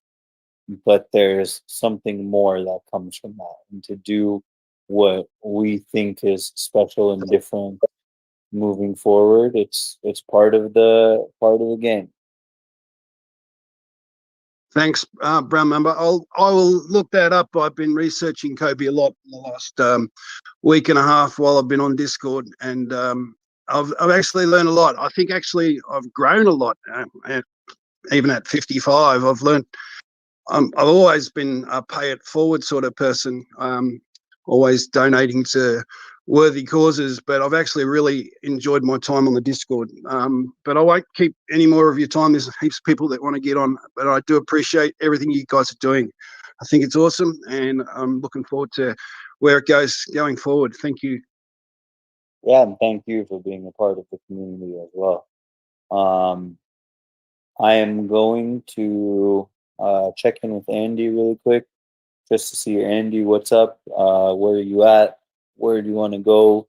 But there's something more that comes from that. And to do what we think is special and different moving forward, it's part of the game. Thanks, Brown Member. I will look that up. I've been researching Kobe a lot in the last week and a half while I've been on Discord, and I've actually learned a lot. I think actually I've grown a lot. Even at 55, I've learned. I've always been a pay it forward sort of person, always donating to worthy causes, but I've actually really enjoyed my time on the Discord. But I won't keep any more of your time. There's heaps of people that want to get on, but I do appreciate everything you guys are doing. I think it's awesome, and I'm looking forward to where it goes going forward. Thank you. Yeah, and thank you for being a part of the community as well. I am going to check in with Andy really quick, just to see Andy. What's up? Where are you at? Where do you want to go?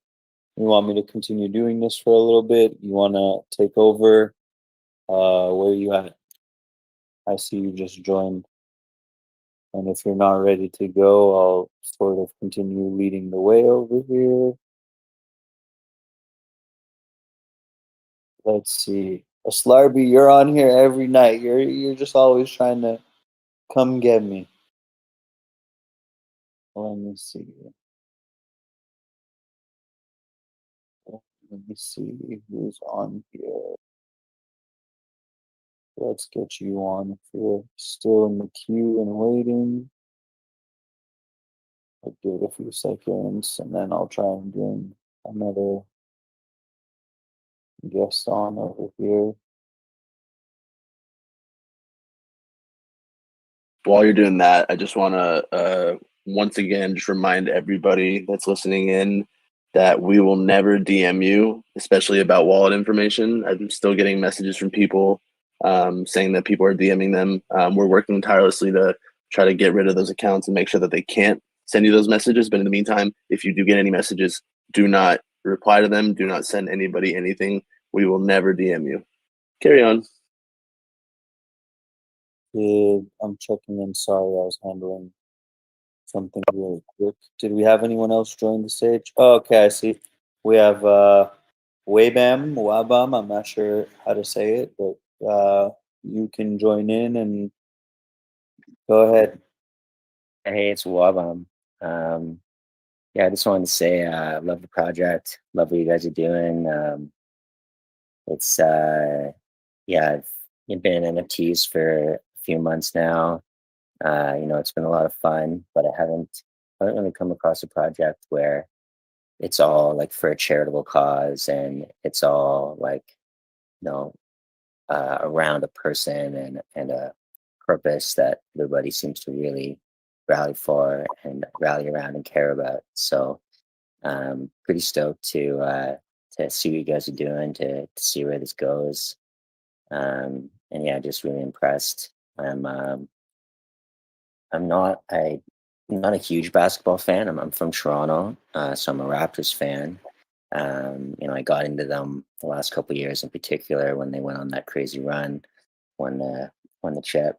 You want me to continue doing this for a little bit? You want to take over? Where are you at? I see you just joined. And if you're not ready to go, I'll sort of continue leading the way over here. Let's see. Slarby, you're on here every night. You're just always trying to come get me. Let me see. Let me see who's on here. Let's get you on if you're still in the queue and waiting. I'll give it a few seconds and then I'll try and bring another guest on over here. While you're doing that, I just want to once again just remind everybody that's listening in that we will never DM you, especially about wallet information. I'm still getting messages from people saying that people are DMing them. We're working tirelessly to try to get rid of those accounts and make sure that they can't send you those messages. But in the meantime, if you do get any messages, do not reply to them. Do not send anybody anything. We will never DM you. Carry on. I'm checking in. Sorry, I was handling something really quick. Did we have anyone else join the stage? Oh, okay, I see. We have Wabam. I'm not sure how to say it, but you can join in and go ahead. Hey, it's Wabam. Yeah, I just wanted to say I love the project. Love what you guys are doing. It's yeah, I've been in NFTs for a few months now. It's been a lot of fun, but I haven't really come across a project where it's all like for a charitable cause and it's all like, you know, around a person and a purpose that everybody seems to really rally for and rally around and care about. So pretty stoked to see what you guys are doing, to see where this goes. And yeah, just really impressed. I'm not a huge basketball fan. I'm from Toronto, so I'm a Raptors fan. I got into them the last couple of years, in particular when they went on that crazy run, won the chip.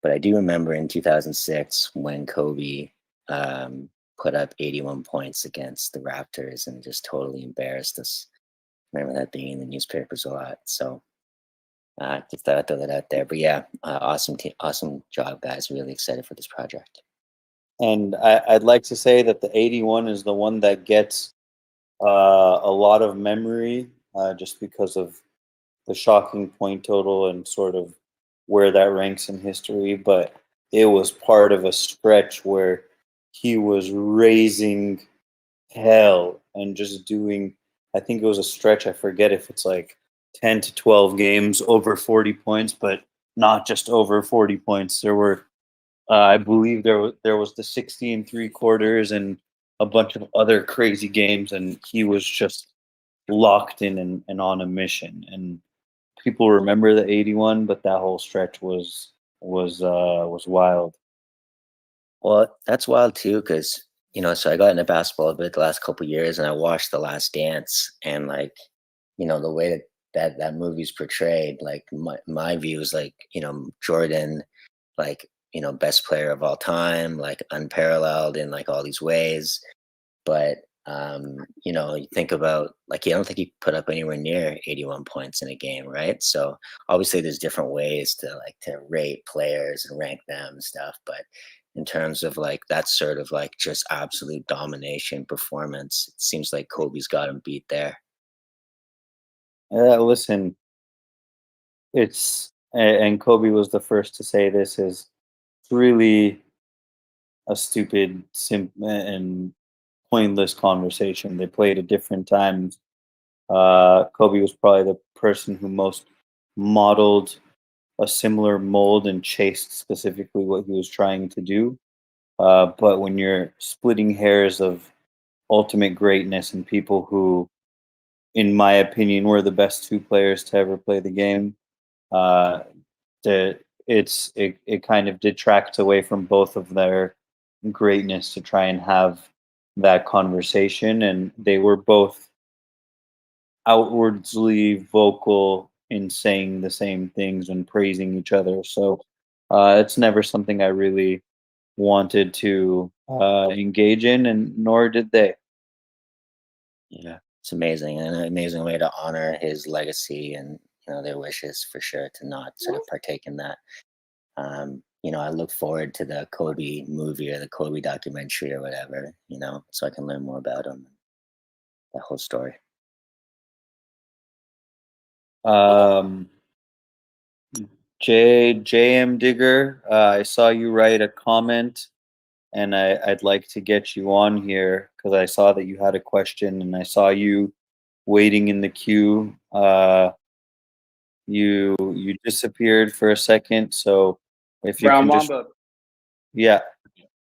But I do remember in 2006 when Kobe put up 81 points against the Raptors and just totally embarrassed us. I remember that being in the newspapers a lot. So just thought I'd throw that out there. But yeah, awesome job, guys. Really excited for this project. And I'd like to say that the 81 is the one that gets a lot of memory just because of the shocking point total and sort of where that ranks in history. But it was part of a stretch where he was raising hell and just doing, I think it was a stretch, I forget if it's like 10 to 12 games over 40 points, but not just over 40 points. There were I believe there was the 60 and 3/4 and a bunch of other crazy games, and he was just locked in and on a mission. And people remember the 81, but that whole stretch was wild. Well, that's wild too, because so I got into basketball a bit the last couple of years, and I watched The Last Dance, and like, the way that movie's portrayed, like my view is like, Jordan, like, best player of all time, like unparalleled in like all these ways. But you think about like, I don't think he put up anywhere near 81 points in a game, right? So obviously there's different ways to rate players and rank them and stuff, but in terms of like that sort of like just absolute domination performance, it seems like Kobe's got him beat there. Listen, and Kobe was the first to say this, is really a stupid, and pointless conversation. They played at different times. Kobe was probably the person who most modeled a similar mold and chased specifically what he was trying to do. But when you're splitting hairs of ultimate greatness and people who, in my opinion, were the best two players to ever play the game, it kind of detracts away from both of their greatness to try and have that conversation, and they were both outwardly vocal in saying the same things and praising each other. So it's never something I really wanted to engage in, and nor did they. Yeah, it's amazing, and an amazing way to honor his legacy and their wishes, for sure, to not sort of partake in that. I look forward to the Kobe movie or the Kobe documentary or whatever, so I can learn more about him, that whole story. JM Digger, I saw you write a comment, and I'd like to get you on here because I saw that you had a question, and I saw you waiting in the queue. You disappeared for a second, so if you Brown can just Mamba, yeah.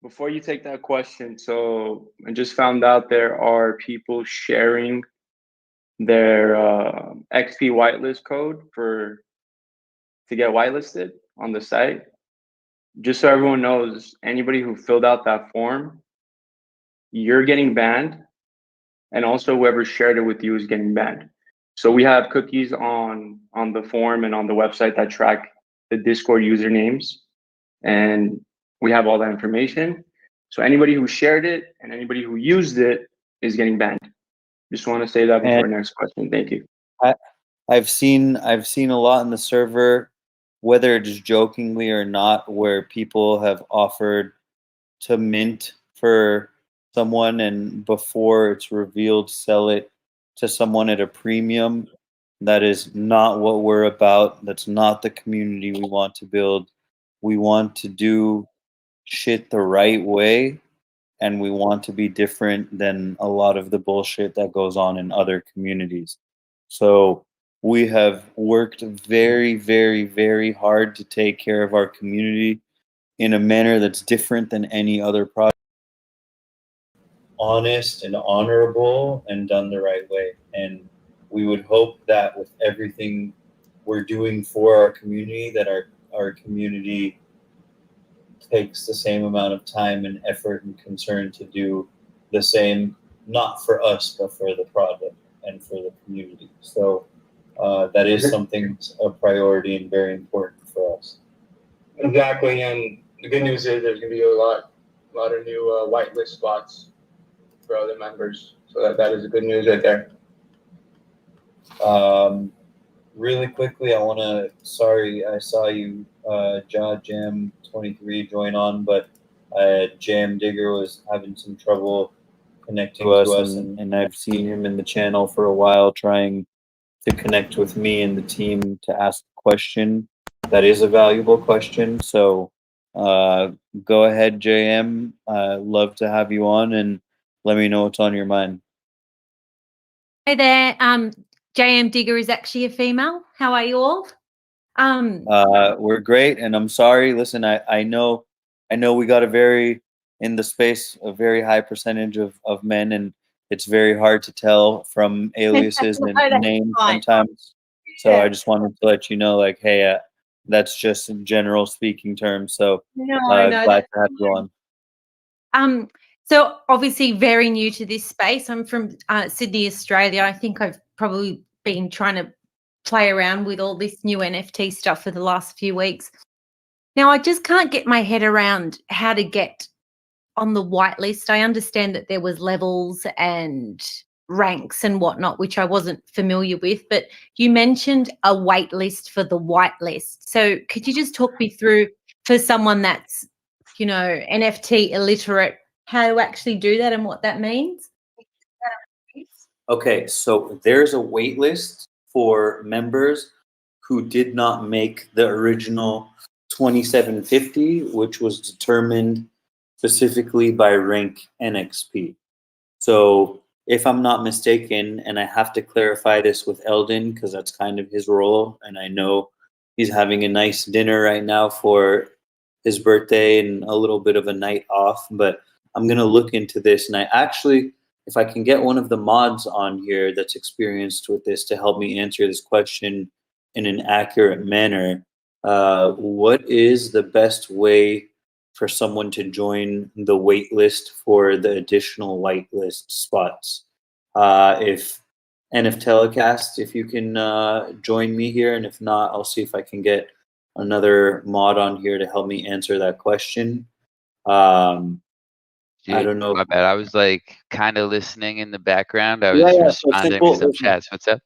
before you take that question, so I just found out there are people sharing their XP whitelist code to get whitelisted on the site. Just so everyone knows, anybody who filled out that form, you're getting banned, and also whoever shared it with you is getting banned. So we have cookies on the form and on the website that track the Discord usernames, and we have all that information. So anybody who shared it and anybody who used it is getting banned. Just want to say that before next question. Thank you. I've seen a lot in the server, whether it's jokingly or not, where people have offered to mint for someone, and before it's revealed, sell it to someone at a premium. That is not what we're about. That's not the community we want to build. We want to do shit the right way, and we want to be different than a lot of the bullshit that goes on in other communities. So we have worked very, very, very hard to take care of our community in a manner that's different than any other project. Honest and honorable and done the right way. And we would hope that with everything we're doing for our community, that our community takes the same amount of time and effort and concern to do the same, not for us, but for the project and for the community. So that is something, a priority and very important for us. Exactly, and the good news is there's going to be a lot of new whitelist spots for other members. So that is the good news right there. Really quickly, I saw you, Jam23 join on, but Jam Digger was having some trouble connecting to us, and I've seen him in the channel for a while trying to connect with me and the team to ask a question. That is a valuable question. So go ahead, JM. Love to have you on, and let me know what's on your mind. Hey there. JM Digger is actually a female. How are you all? We're great, and I'm sorry. Listen, I know we got a very high percentage of men, and it's very hard to tell from aliases and names sometimes. So I just wanted to let you know, like, hey, that's just in general speaking terms. So glad to have you on. So obviously very new to this space. I'm from Sydney, Australia. I think I've probably been trying to play around with all this new NFT stuff for the last few weeks. Now, I just can't get my head around how to get on the whitelist. I understand that there was levels and ranks and whatnot, which I wasn't familiar with, but you mentioned a wait list for the whitelist. So could you just talk me through, for someone that's, NFT illiterate, how to actually do that and what that means? Okay, so there's a wait list for members who did not make the original 2750, which was determined specifically by rank NXP. So if I'm not mistaken, and I have to clarify this with Eldon because that's kind of his role, and I know he's having a nice dinner right now for his birthday and a little bit of a night off, but I'm going to look into this. And I actually, if I can get one of the mods on here that's experienced with this to help me answer this question in an accurate manner, what is the best way for someone to join the wait list for the additional whitelist spots. If NF Telecast, if you can join me here, and if not, I'll see if I can get another mod on here to help me answer that question. I don't know. My bad. I was like kind of listening in the background. I was Yeah, so responding to some chats. What's up?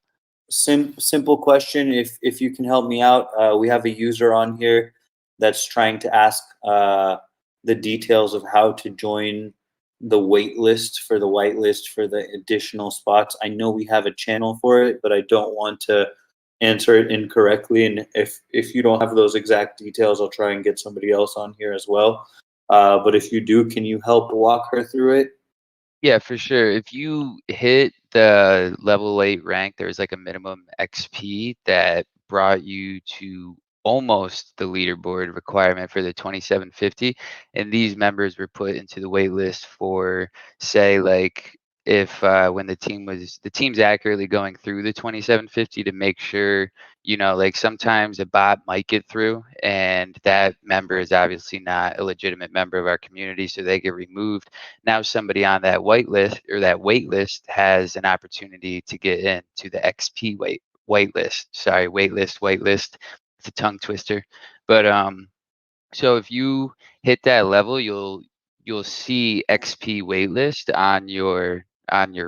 Simple question. If you can help me out, we have a user on here that's trying to ask the details of how to join the wait list for the whitelist for the additional spots. I know we have a channel for it, but I don't want to answer it incorrectly. And if you don't have those exact details, I'll try and get somebody else on here as well. But if you do, can you help walk her through it? Yeah, for sure. If you hit the level 8 rank, there's like a minimum XP that brought you to almost the leaderboard requirement for the 2750. And these members were put into the wait list for, say, like if when the team's accurately going through the 2750 to make sure, you know, like sometimes a bot might get through and that member is obviously not a legitimate member of our community, so they get removed. Now somebody on that whitelist or that wait list has an opportunity to get into the XP whitelist. Sorry, whitelist. It's a tongue twister. But so if you hit that level, you'll see XP waitlist on your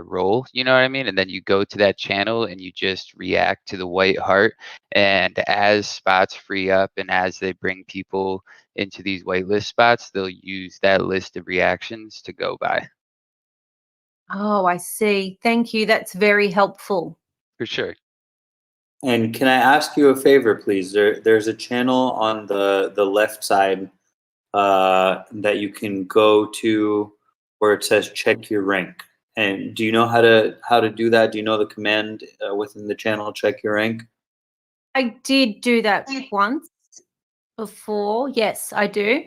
role, you know what I mean? And then you go to that channel and you just react to the white heart. And as spots free up and as they bring people into these whitelist spots, they'll use that list of reactions to go by. Oh, I see. Thank you. That's very helpful. For sure. And can I ask you a favor, please? There's a channel on the left side that you can go to where it says check your rank. And do you know how to do that? Do you know the command within the channel check your rank? I did do that once before. Yes, I do.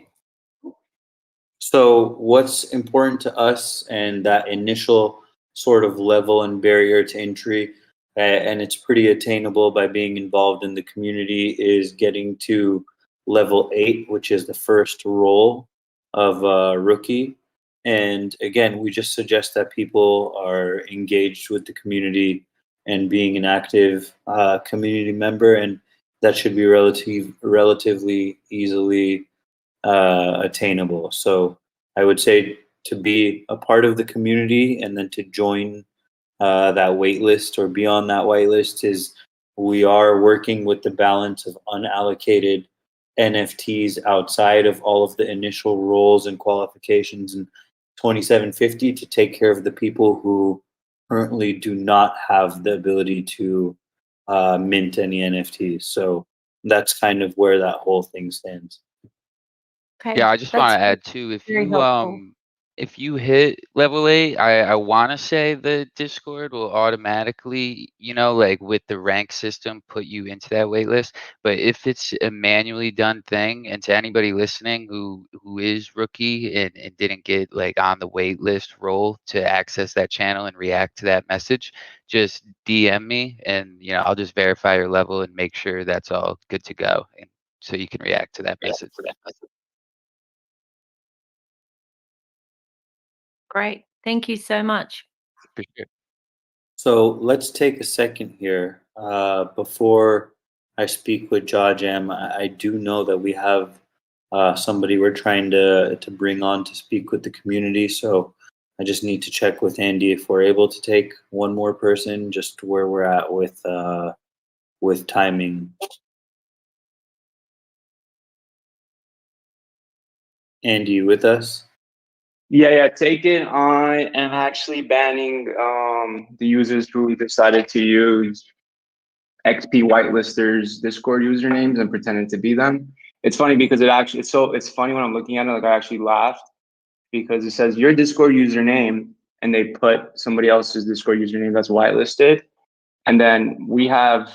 So what's important to us and that initial sort of level and barrier to entry, and it's pretty attainable by being involved in the community, is getting to level 8, which is the first role of rookie. And again, we just suggest that people are engaged with the community and being an active community member, and that should be relatively easily attainable. So I would say to be a part of the community and then to join that wait list or be on that wait list is we are working with the balance of unallocated NFTs outside of all of the initial roles and qualifications in 2750 to take care of the people who currently do not have the ability to mint any NFTs. So that's kind of where that whole thing stands. Okay. Yeah, I just want to add too, if you hit level 8, I want to say the Discord will automatically, you know, like with the rank system, put you into that wait list. But if it's a manually done thing, and to anybody listening who is rookie and didn't get like on the wait list role to access that channel and react to that message, just DM me and, you know, I'll just verify your level and make sure that's all good to go. And so you can react to that message. Great. Thank you so much. For sure. So let's take a second here. Before I speak with Jam, I do know that we have somebody we're trying to bring on to speak with the community. So I just need to check with Andy if we're able to take one more person, just where we're at with timing. Andy, you with us? Yeah, take it. I am actually banning the users who decided to use XP whitelisters Discord usernames and pretending to be them. It's funny because it's funny when I'm looking at it, like I actually laughed because it says your Discord username and they put somebody else's Discord username that's whitelisted. And then we have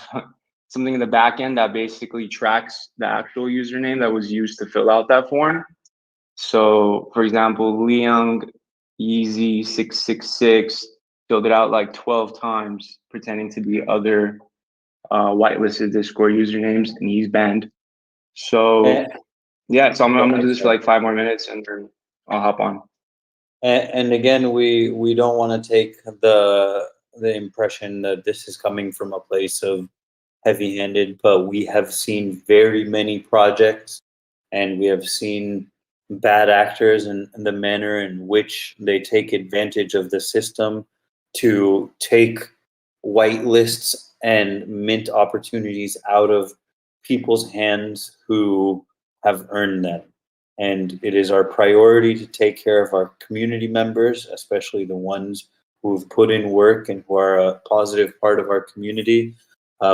something in the back end that basically tracks the actual username that was used to fill out that form. So, for example, Leung Yeezy 666 filled it out like 12 times, pretending to be other whitelisted Discord usernames, and he's banned. So, Yeah, so I'm gonna do this for like 5 more minutes and then I'll hop on. And again, we don't want to take the impression that this is coming from a place of heavy-handed, but we have seen very many projects, and we have seen bad actors and the manner in which they take advantage of the system to take whitelists and mint opportunities out of people's hands who have earned them. And it is our priority to take care of our community members, especially the ones who've put in work and who are a positive part of our community.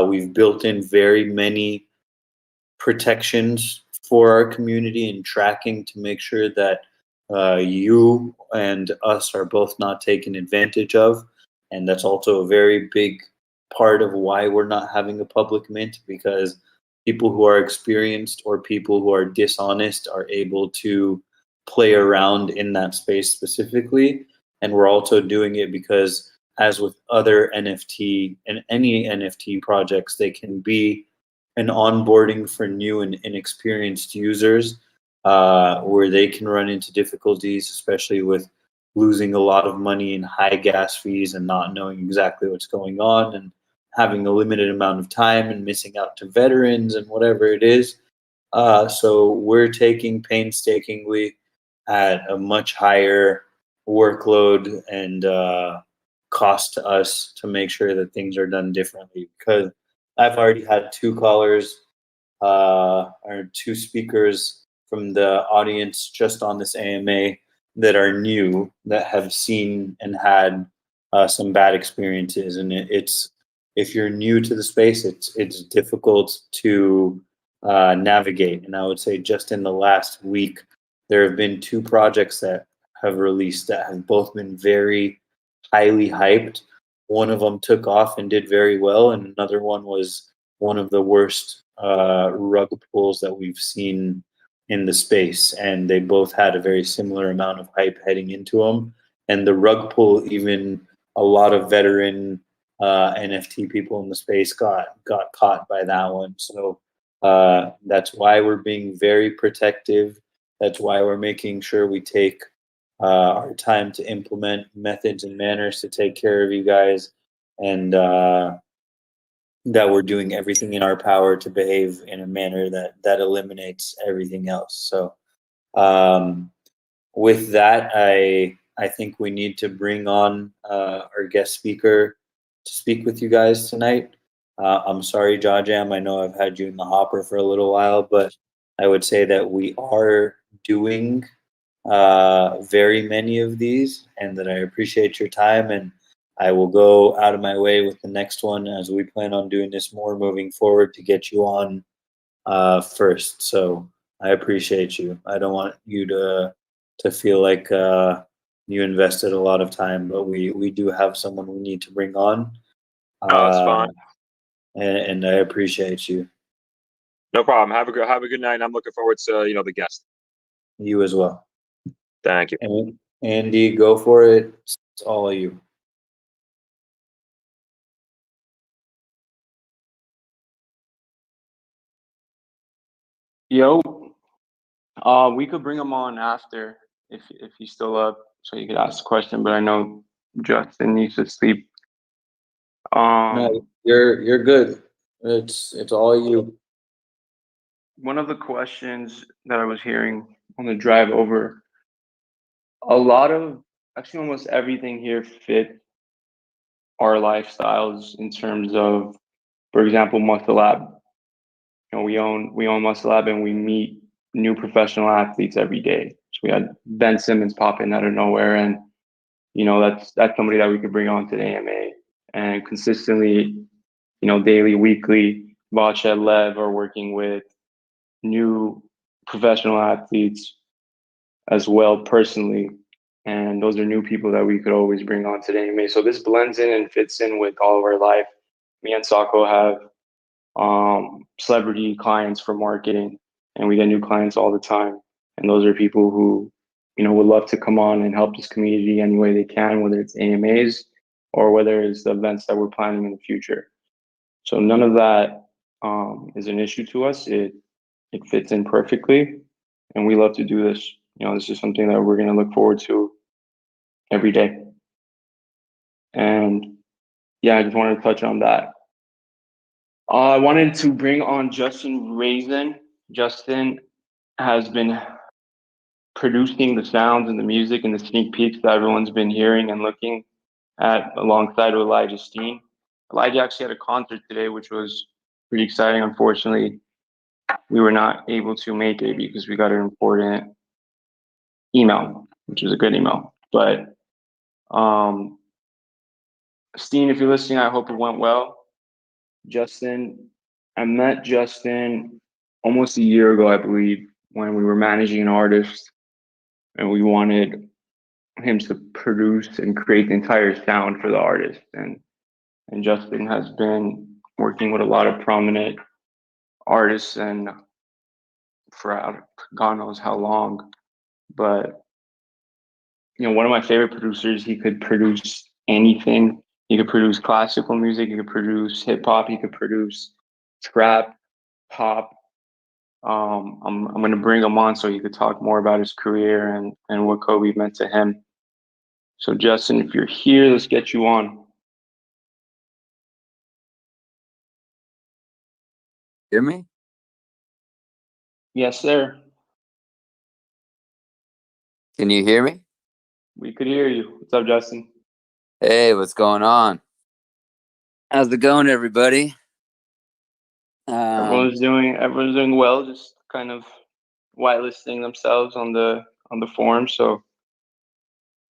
We've built in very many protections for our community and tracking to make sure that you and us are both not taken advantage of. And that's also a very big part of why we're not having a public mint, because people who are experienced or people who are dishonest are able to play around in that space specifically. And we're also doing it because, as with other NFT and any NFT projects, they can be an onboarding for new and inexperienced users, where they can run into difficulties, especially with losing a lot of money in high gas fees and not knowing exactly what's going on, and having a limited amount of time and missing out to veterans and whatever it is. So we're taking painstakingly at a much higher workload and cost to us to make sure that things are done differently, because I've already had 2 callers or 2 speakers from the audience just on this AMA that are new, that have seen and had some bad experiences. And it's, if you're new to the space, it's difficult to navigate. And I would say just in the last week, there have been 2 projects that have released that have both been very highly hyped. One of them took off and did very well, and another one was one of the worst rug pulls that we've seen in the space. And they both had a very similar amount of hype heading into them. And the rug pull, even a lot of veteran NFT people in the space got caught by that one. So that's why we're being very protective. That's why we're making sure we take our time to implement methods and manners to take care of you guys, and that we're doing everything in our power to behave in a manner that eliminates everything else. So with that, I think we need to bring on our guest speaker to speak with you guys tonight. I'm sorry, Jam, I know I've had you in the hopper for a little while, but I would say that we are doing very many of these, and that I appreciate your time, and I will go out of my way with the next one, as we plan on doing this more moving forward, to get you on first. So I appreciate you. I don't want you to feel like you invested a lot of time, but we do have someone we need to bring on. No, it's fine. And I appreciate you. No problem. Have a good night. And I'm looking forward to the guest. You as well. Thank you. And Andy, go for it. It's all of you. Yo, we could bring him on after if he's still up, so you could ask a question. But I know Justin needs to sleep. No, you're good. It's all you. One of the questions that I was hearing on the drive over, a lot of, actually almost everything here fit our lifestyles in terms of, for example, Muscle Lab. We own Muscle Lab, and we meet new professional athletes every day. So we had Ben Simmons pop in out of nowhere, and that's somebody that we could bring on to the AMA. And consistently, daily, weekly, Vacha and Lev are working with new professional athletes as well personally. And those are new people that we could always bring on to the AMA. So this blends in and fits in with all of our life. Me and Sako have celebrity clients for marketing, and we get new clients all the time. And those are people who, would love to come on and help this community any way they can, whether it's AMAs or whether it's the events that we're planning in the future. So none of that is an issue to us. It fits in perfectly. and we love to do this. You know, this is something that we're going to look forward to every day. And yeah, I just wanted to touch on that. I wanted to bring on Justin Raisin. Justin has been producing the sounds and the music and the sneak peeks that everyone's been hearing and looking at alongside with Elijah Steen. Elijah actually had a concert today, which was pretty exciting. Unfortunately, we were not able to make it because we got an important email, which was a good email. But Steen, if you're listening, I hope it went well. Justin, I met Justin almost a year ago, I believe, when we were managing an artist and we wanted him to produce and create the entire sound for the artist. And Justin has been working with a lot of prominent artists and for God knows how long. But you know, one of my favorite producers, he could produce anything. He could produce classical music, he could produce hip hop, he could produce trap, pop. I'm going to bring him on so he could talk more about his career and what Kobe meant to him. So Justin, if you're here, let's get you on. Hear me? Yes, sir. Can you hear me? We could hear you. What's up, Justin? Hey, what's going on? How's it going, everybody? Everyone's doing well, just kind of whitelisting themselves on the forum. So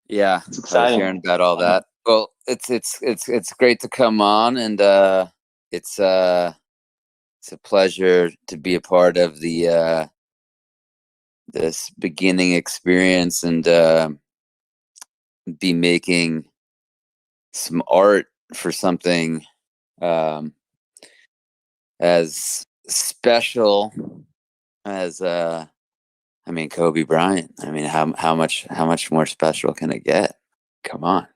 yeah, it's I was exciting. hearing about all that. Well, it's great to come on, and it's a pleasure to be a part of the this beginning experience and be making some art for something as special as I mean, Kobe Bryant. I mean, how much more special can it get? Come on.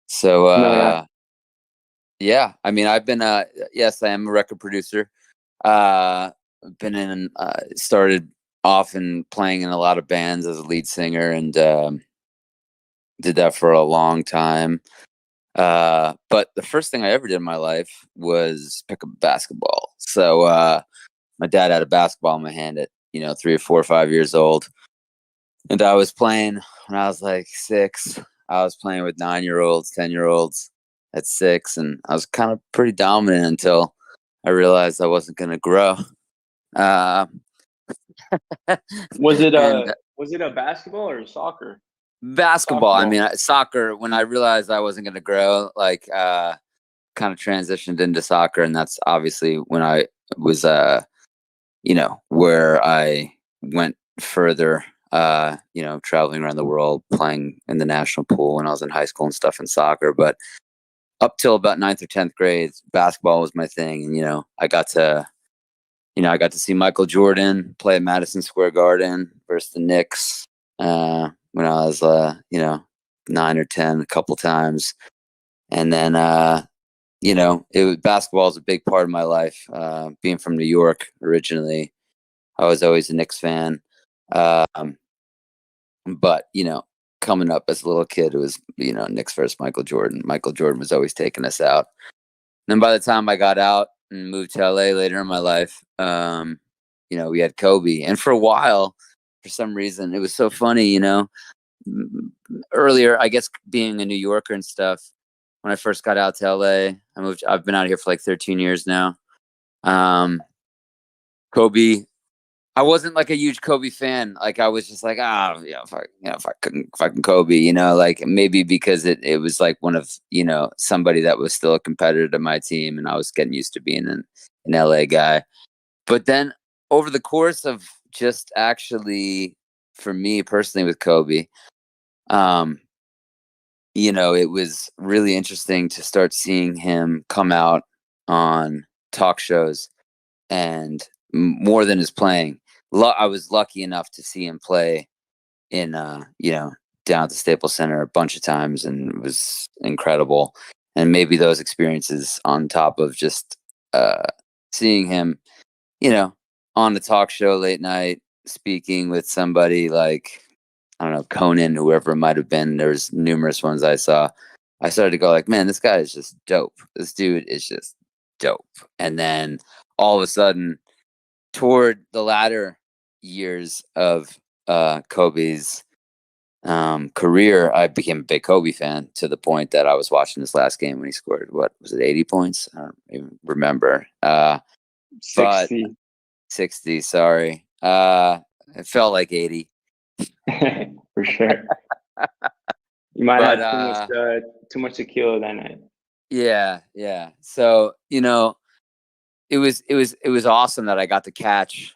So yeah, I mean, I've been yes, I am a record producer. Been in started off and playing in a lot of bands as a lead singer, and did that for a long time. But the first thing I ever did in my life was pick up a basketball. So my dad had a basketball in my hand at 3 or 4 or 5 years old, and I was playing when I was like 6. I was playing with 9-year-olds, 10-year-olds at 6, and I was kind of pretty dominant until I realized I wasn't going to grow. Was it a basketball or soccer? Basketball. I mean, soccer. When I realized I wasn't going to grow, like, kind of transitioned into soccer, and that's obviously when I was, where I went further. Traveling around the world, playing in the national pool when I was in high school and stuff in soccer. But up till about 9th or 10th grade, basketball was my thing. And, I got to see Michael Jordan play at Madison Square Garden versus the Knicks when I was, 9 or 10 a couple times. And then, basketball is a big part of my life. Being from New York originally, I was always a Knicks fan. But, coming up as a little kid, it was, Knicks versus Michael Jordan. Michael Jordan was always taking us out. And then by the time I got out and moved to LA later in my life, we had Kobe. And for a while, for some reason, it was so funny, earlier, I guess, being a New Yorker and stuff, when I first got out to LA, I've been out here for like 13 years now. Kobe, I wasn't like a huge Kobe fan. Like, I was just like, fucking Kobe, like maybe because it was like one of, somebody that was still a competitor to my team, and I was getting used to being an LA guy. But then over the course of just actually, for me personally with Kobe, it was really interesting to start seeing him come out on talk shows, and more than his playing. I was lucky enough to see him play in, down at the Staples Center a bunch of times, and it was incredible. And maybe those experiences on top of just seeing him, on the talk show late night, speaking with somebody like, I don't know, Conan, whoever it might have been. There's numerous ones I saw. I started to go like, man, this guy is just dope. This dude is just dope. And then all of a sudden, toward the latter years of Kobe's career, I became a big Kobe fan to the point that I was watching this last game when he scored, what was it, 80 points? I don't even remember. 60. But 60, sorry. It felt like 80. For sure. You might But, have too much tequila that night. Yeah. So, it was awesome that I got to catch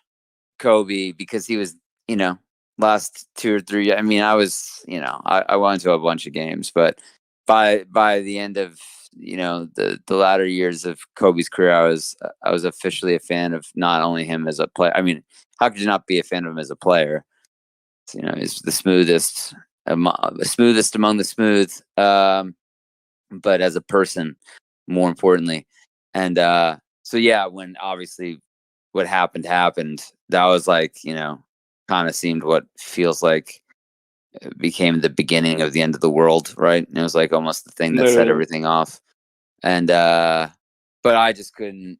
Kobe because he was, last 2 or 3. I mean, I was, I went to a bunch of games, but by the end of, the latter years of Kobe's career, I was officially a fan of not only him as a player. I mean, how could you not be a fan of him as a player? He's the smoothest among the smooth. But as a person, more importantly. And so yeah, when obviously what happened, that was like, kind of seemed what feels like became the beginning of the end of the world, right? And it was like almost the thing that set Literally. everything off. And but I just couldn't,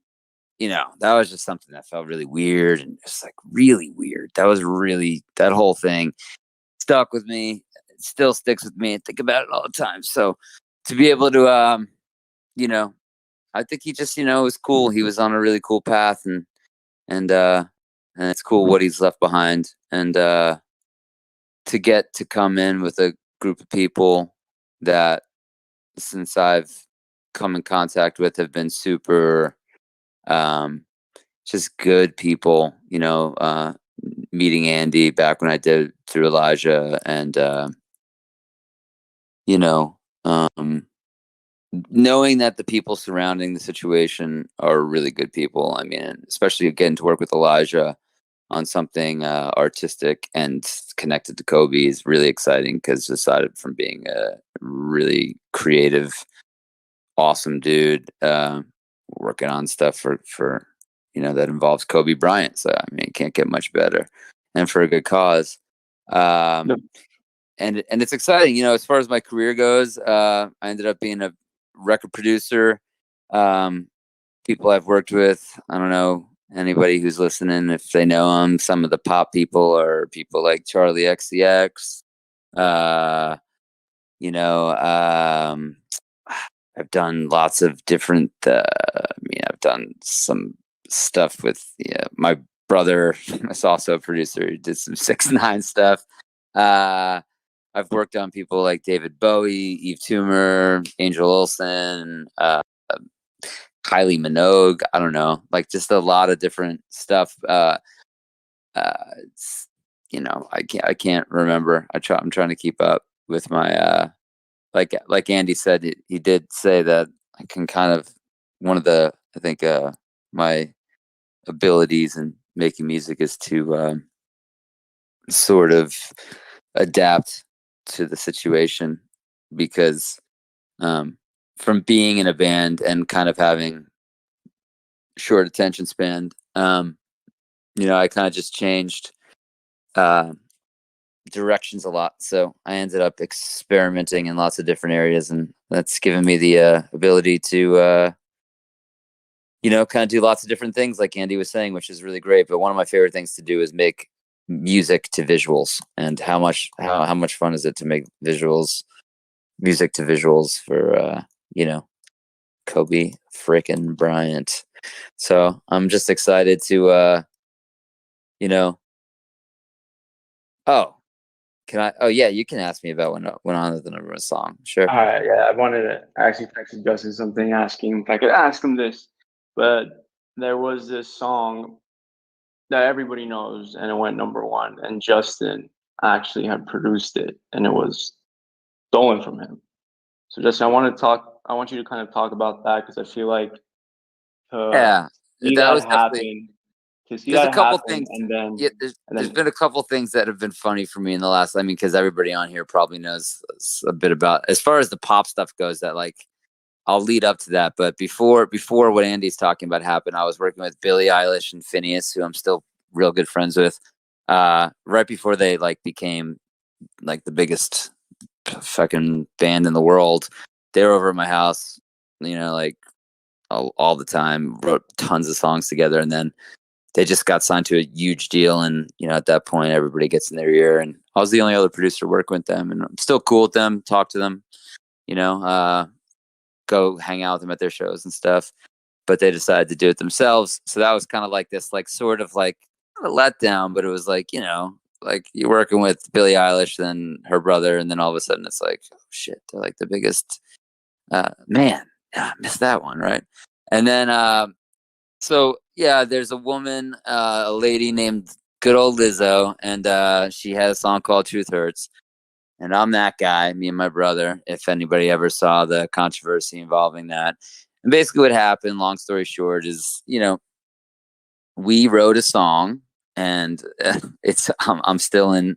that was just something that felt really weird and just like really weird. That whole thing stuck with me. It still sticks with me. I think about it all the time. So to be able to I think he just, was cool. He was on a really cool path, and it's cool what he's left behind. And to get to come in with a group of people that, since I've come in contact with, have been super just good people, meeting Andy back when I did through Elijah, and knowing that the people surrounding the situation are really good people. I mean, especially getting to work with Elijah on something artistic and connected to Kobe is really exciting, because aside from being a really creative, awesome dude, working on stuff for that involves Kobe Bryant. So I mean, it can't get much better, and for a good cause. And it's exciting, as far as my career goes. I ended up being a record producer. People I've worked with, I don't know anybody who's listening if they know them. Some of the pop people are people like Charlie XCX. I've done lots of different. I've done some stuff with my brother. is also a producer. He did some 6ix9ine stuff. I've worked on people like David Bowie, Eve Toomer, Angel Olsen, Kylie Minogue. I don't know, like just a lot of different stuff. I can't remember. I'm trying to keep up with my like Andy said, he did say that I can kind of, one of the, I think my abilities in making music is to sort of adapt to the situation, because from being in a band and kind of having short attention span, I kind of just changed directions a lot. So I ended up experimenting in lots of different areas, and that's given me the ability to kind of do lots of different things, like Andy was saying, which is really great. But one of my favorite things to do is make music to visuals. And how much fun is it to make music to visuals for Kobe frickin' Bryant. So I'm just excited to yeah, you can ask me about when on the number one song. Sure. Yeah, I wanted to actually text Justin something, asking if I could ask him this. But there was this song that everybody knows, and it went number one, and Justin actually had produced it, and it was stolen from him. So Justin, I want you to kind of talk about that, because I feel like Yeah, that was definitely. There's a couple things, and then there's been a couple things that have been funny for me in the last. I mean, because everybody on here probably knows a bit about, as far as the pop stuff goes, that like I'll lead up to that. But before what Andy's talking about happened, I was working with Billie Eilish and Phineas, who I'm still real good friends with. right before they like became like the biggest fucking band in the world. They were over at my house, you know, like all the time, wrote tons of songs together, and then they just got signed to a huge deal. And you know, at that point, everybody gets in their ear, and I was the only other producer working with them, and I'm still cool with them, talk to them, you know, go hang out with them at their shows and stuff. But they decided to do it themselves, so that was kind of like this, like sort of like a letdown. But it was like, you know, like you're working with Billie Eilish, then her brother, and then all of a sudden it's like, oh shit, they're like the biggest. Man, I missed that one, right? And then, so yeah, there's a woman, a lady named good old Lizzo, and she had a song called "Truth Hurts," and I'm that guy, me and my brother. If anybody ever saw the controversy involving that, and basically what happened, long story short, is you know we wrote a song, and it's I'm still in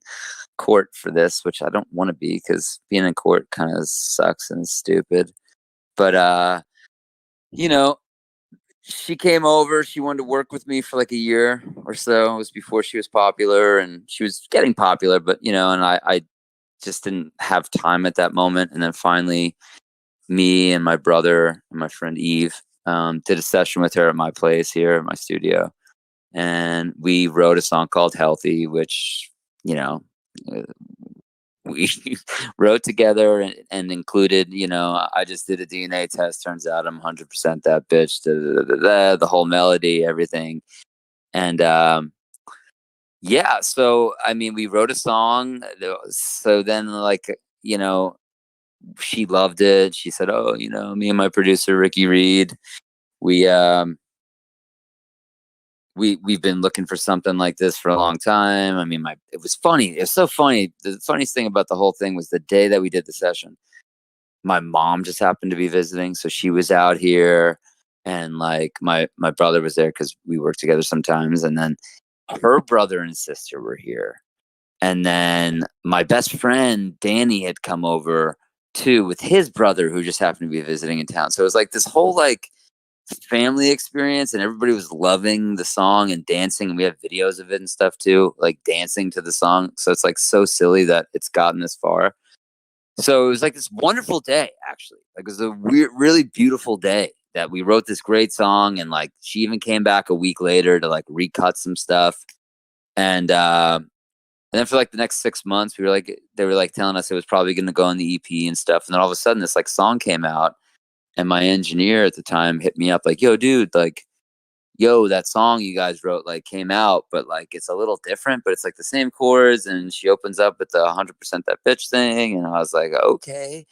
court for this, which I don't want to be because being in court kind of sucks and is stupid. But you know, she came over. She wanted to work with me for like a year or so. It was before she was popular, and she was getting popular, but you know, and I just didn't have time at that moment. And then finally, me and my brother and my friend Eve did a session with her at my place here at my studio, and we wrote a song called "Healthy," which you know. We wrote together and included, you know, I just did a DNA test. Turns out I'm 100% that bitch. The whole melody, everything. And yeah, so I mean, we wrote a song. So then, like, you know, she loved it. She said, "Oh, you know, me and my producer Ricky Reed, we we've been looking for something like this for a long time." I mean, it was funny. It was so funny. The funniest thing about the whole thing was the day that we did the session. My mom just happened to be visiting, so she was out here, and like my brother was there because we work together sometimes, and then her brother and sister were here, and then my best friend Danny had come over too with his brother who just happened to be visiting in town. So it was like this whole like family experience, and everybody was loving the song and dancing, and we have videos of it and stuff too, like dancing to the song. So it's like so silly that it's gotten this far. So it was like this wonderful day, actually. Like it was a weird, really beautiful day that we wrote this great song, and like she even came back a week later to like recut some stuff. And then for like the next 6 months, they were like telling us it was probably going to go on the EP and stuff. And then all of a sudden, this like song came out, and my engineer at the time hit me up like, "Yo, dude, like, yo, that song you guys wrote like came out, but like it's a little different, but it's like the same chords." And she opens up with the 100% that bitch thing, and I was like, "Okay."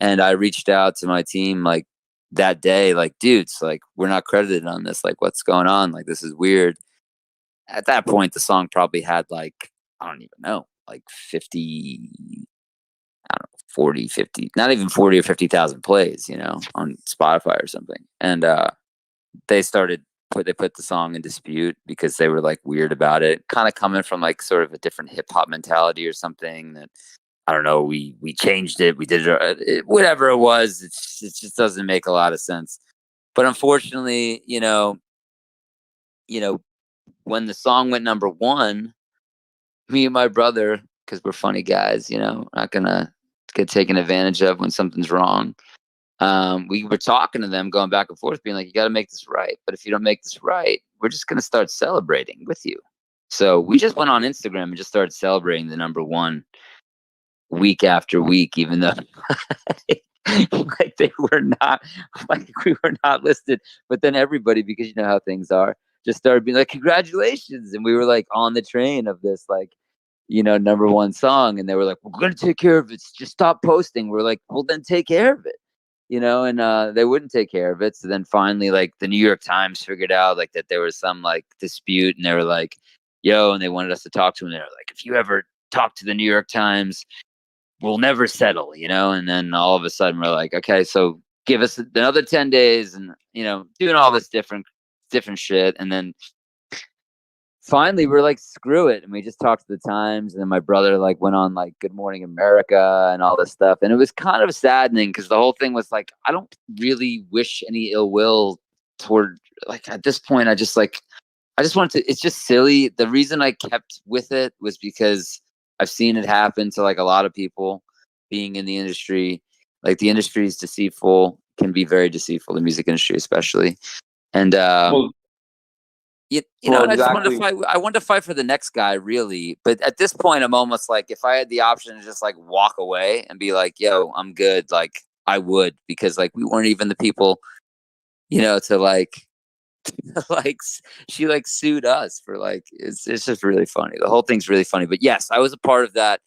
And I reached out to my team like that day, like, dudes, like we're not credited on this. Like, what's going on? Like, this is weird. At that point, the song probably had like, I don't even know, like 50, I don't know, 40, 50, not even 40 or 50,000 plays, you know, on Spotify or something. And they put the song in dispute because they were like weird about it, kind of coming from like sort of a different hip hop mentality or something. That I don't know. We changed it. We did it, whatever it was. It just doesn't make a lot of sense. But unfortunately, when the song went number one, me and my brother, because we're funny guys, not gonna get taken advantage of when something's wrong. We were talking to them, going back and forth, being like, "You got to make this right. But if you don't make this right, we're just gonna start celebrating with you." So we just went on Instagram and just started celebrating the number one week after week, even though like we were not listed. But then everybody, because you know how things are, just started being like, "Congratulations!" And we were like on the train of this like, number one song, and they were like, "We're gonna take care of it. Just stop posting." We're like, "Well, then take care of it." And they wouldn't take care of it. So then finally, like the New York Times figured out like that there was some like dispute, and they were like, "Yo," and they wanted us to talk to them. They were like, "If you ever talk to the New York Times, we'll never settle," And then all of a sudden we're like, "Okay, so give us another 10 days," and doing all this different shit. And then finally we're like, screw it. And we just talked to the Times, and then my brother like went on like Good Morning America and all this stuff. And it was kind of saddening because the whole thing was like, I don't really wish any ill will toward, like, at this point, I I just wanted to, it's just silly. The reason I kept with it was because I've seen it happen to like a lot of people being in the industry. Like the industry is deceitful, can be very deceitful, the music industry especially. And you know, and I just wanted to fight. I wanted to fight for the next guy, really. But at this point, I'm almost like, if I had the option to just like walk away and be like, "Yo, I'm good," like I would, because like we weren't even the people, you know, to like, like she like sued us for like it's just really funny. The whole thing's really funny. But yes, I was a part of that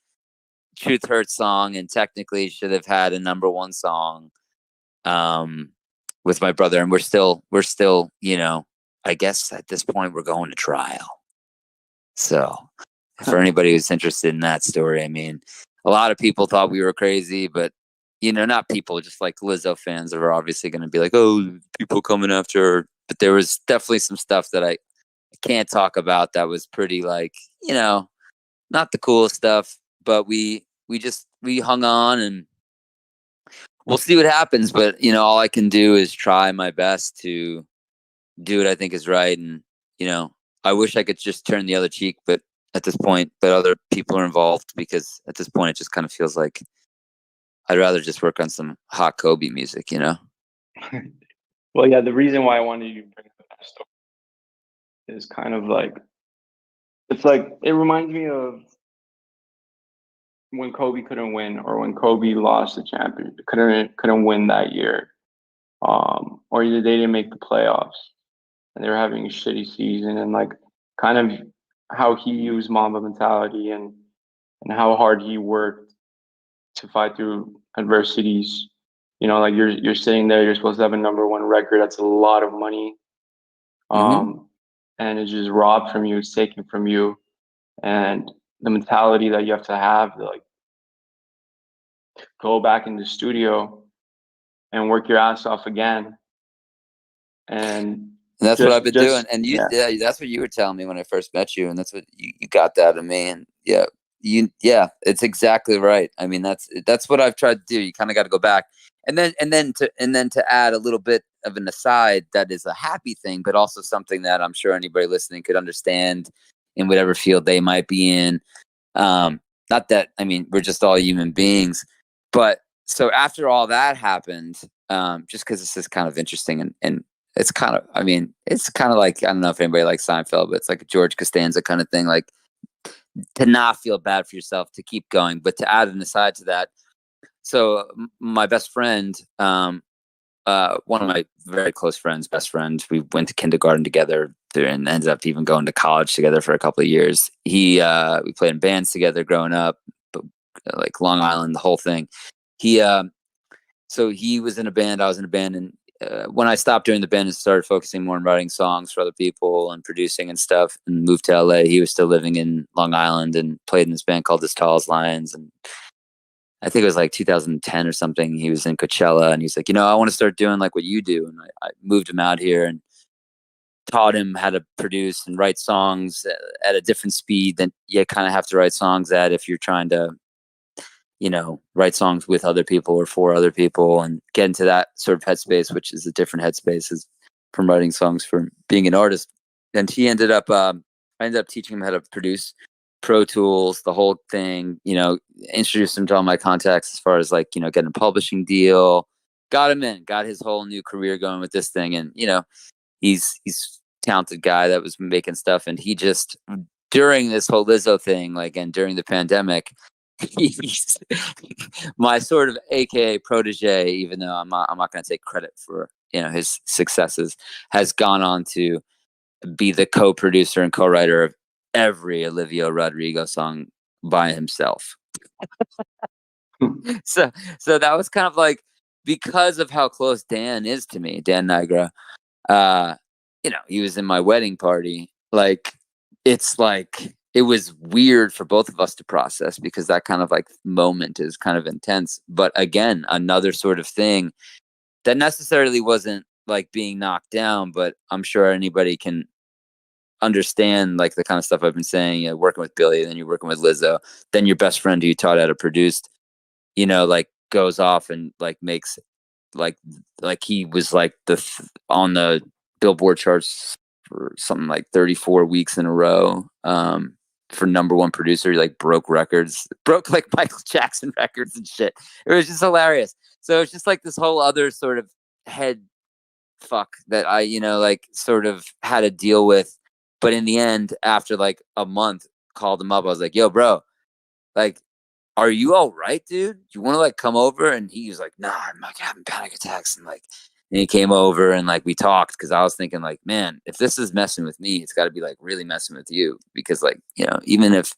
Truth Hurts song, and technically should have had a #1 song with my brother, and we're still, you know, I guess at this point we're going to trial. So for anybody who's interested in that story, I mean, a lot of people thought we were crazy, but you know, not people, just like Lizzo fans are obviously going to be like, oh, people coming after her. But there was definitely some stuff that I can't talk about that was pretty like, you know, not the coolest stuff, but we hung on, and we'll see what happens. But you know, all I can do is try my best to do what I think is right. And you know, I wish I could just turn the other cheek, but at this point, but other people are involved, because at this point it just kind of feels like I'd rather just work on some hot Kobe music, you know? Well, yeah, the reason why I wanted you to bring up that story is kind of like, it's like, it reminds me of when Kobe couldn't win, or when Kobe lost the championship, couldn't win that year, or either they didn't make the playoffs and they were having a shitty season, and like kind of how he used Mamba mentality, and how hard he worked to fight through adversities. You know, like you're sitting there, you're supposed to have a #1 record. That's a lot of money, and it's just robbed from you. It's taken from you, and the mentality that you have to like go back in the studio and work your ass off again. And that's what I've been doing. And you, yeah, that's what you were telling me when I first met you, and that's what you got that of me. And yeah, it's exactly right. I mean, that's what I've tried to do. You kind of got to go back, and then to add a little bit of an aside that is a happy thing, but also something that I'm sure anybody listening could understand in whatever field they might be in. Not that, I mean, we're just all human beings, but so after all that happened, just because this is kind of interesting, and it's kind of, I mean, it's kind of like, I don't know if anybody likes Seinfeld, but it's like a George Costanza kind of thing, like to not feel bad for yourself, to keep going. But to add an aside to that, so my best friend, one of my very close friends, best friend, we went to kindergarten together and ended up even going to college together for a couple of years. We played in bands together growing up, like Long Island, the whole thing. So he was in a band, I was in a band, and when I stopped doing the band and started focusing more on writing songs for other people and producing and stuff, and moved to LA, he was still living in Long Island and played in this band called As Tall as Lions. And I think it was like 2010 or something. He was in Coachella, and he's like, you know, I want to start doing like what you do. And I moved him out here and taught him how to produce and write songs at a different speed than you kind of have to write songs at if you're trying to, you know, write songs with other people or for other people, and get into that sort of headspace, which is a different headspace from writing songs for being an artist. And he ended up, I ended up teaching him how to produce Pro Tools, the whole thing, you know, introduced him to all my contacts as far as like, you know, getting a publishing deal, got him in, got his whole new career going with this thing. And, you know, he's a talented guy that was making stuff. And he just, during this whole Lizzo thing, like, and during the pandemic, he's my sort of AKA protege, even though I'm not going to take credit for, you know, his successes, has gone on to be the co-producer and co-writer of every Olivia Rodrigo song by himself. so that was kind of like, because of how close Dan is to me, Dan Nigra, you know, he was in my wedding party. Like, it's like, it was weird for both of us to process, because that kind of like moment is kind of intense. But again, another sort of thing that necessarily wasn't like being knocked down, but I'm sure anybody can understand like the kind of stuff I've been saying, you know, working with Billy, then you're working with Lizzo, then your best friend who you taught how to produce, you know, like goes off and like makes like he was like on the Billboard charts for something like 34 weeks in a row. For number one producer, he like broke records, broke like Michael Jackson records and shit. It was just hilarious. So it's just like this whole other sort of head fuck that I, like sort of had to deal with. But in the end, after like a month, called him up. I was like, yo, bro, like, are you all right, dude? You want to like come over? And he was like, nah, I'm like having panic attacks. And he came over and like we talked, because I was thinking like, man, if this is messing with me, it's got to be like really messing with you, because like, even if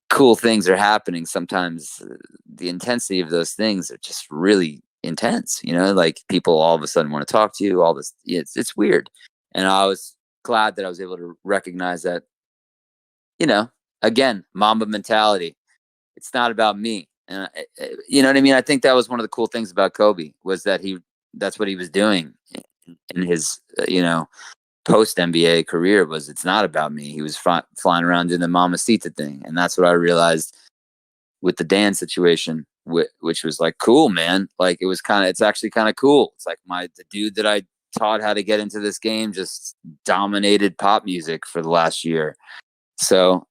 cool things are happening, sometimes the intensity of those things are just really intense. Like people all of a sudden want to talk to you. All this, it's weird. And I was glad that I was able to recognize that. Again, Mamba mentality. It's not about me. And you know what I mean? I think that was one of the cool things about Kobe, was that that's what he was doing in his, post NBA career. Was it's not about me. He was flying around doing the Mamacita thing. And that's what I realized with the Dan situation, which was like, cool, man. Like it's actually kind of cool. It's like the dude that I taught how to get into this game just dominated pop music for the last year. So,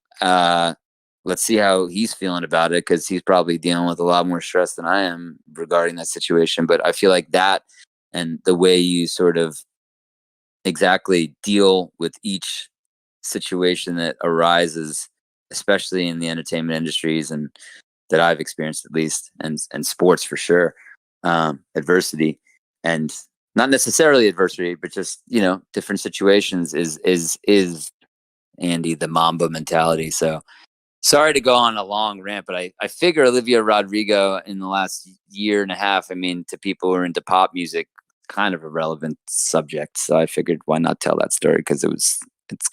let's see how he's feeling about it, because he's probably dealing with a lot more stress than I am regarding that situation. But I feel like that, and the way you sort of exactly deal with each situation that arises, especially in the entertainment industries, and that I've experienced at least, and sports for sure, adversity, and not necessarily adversity, but just, different situations is Andy, the Mamba mentality. So, sorry to go on a long rant, but I figure Olivia Rodrigo in the last year and a half, I mean, to people who are into pop music, kind of a relevant subject. So I figured, why not tell that story? Because it's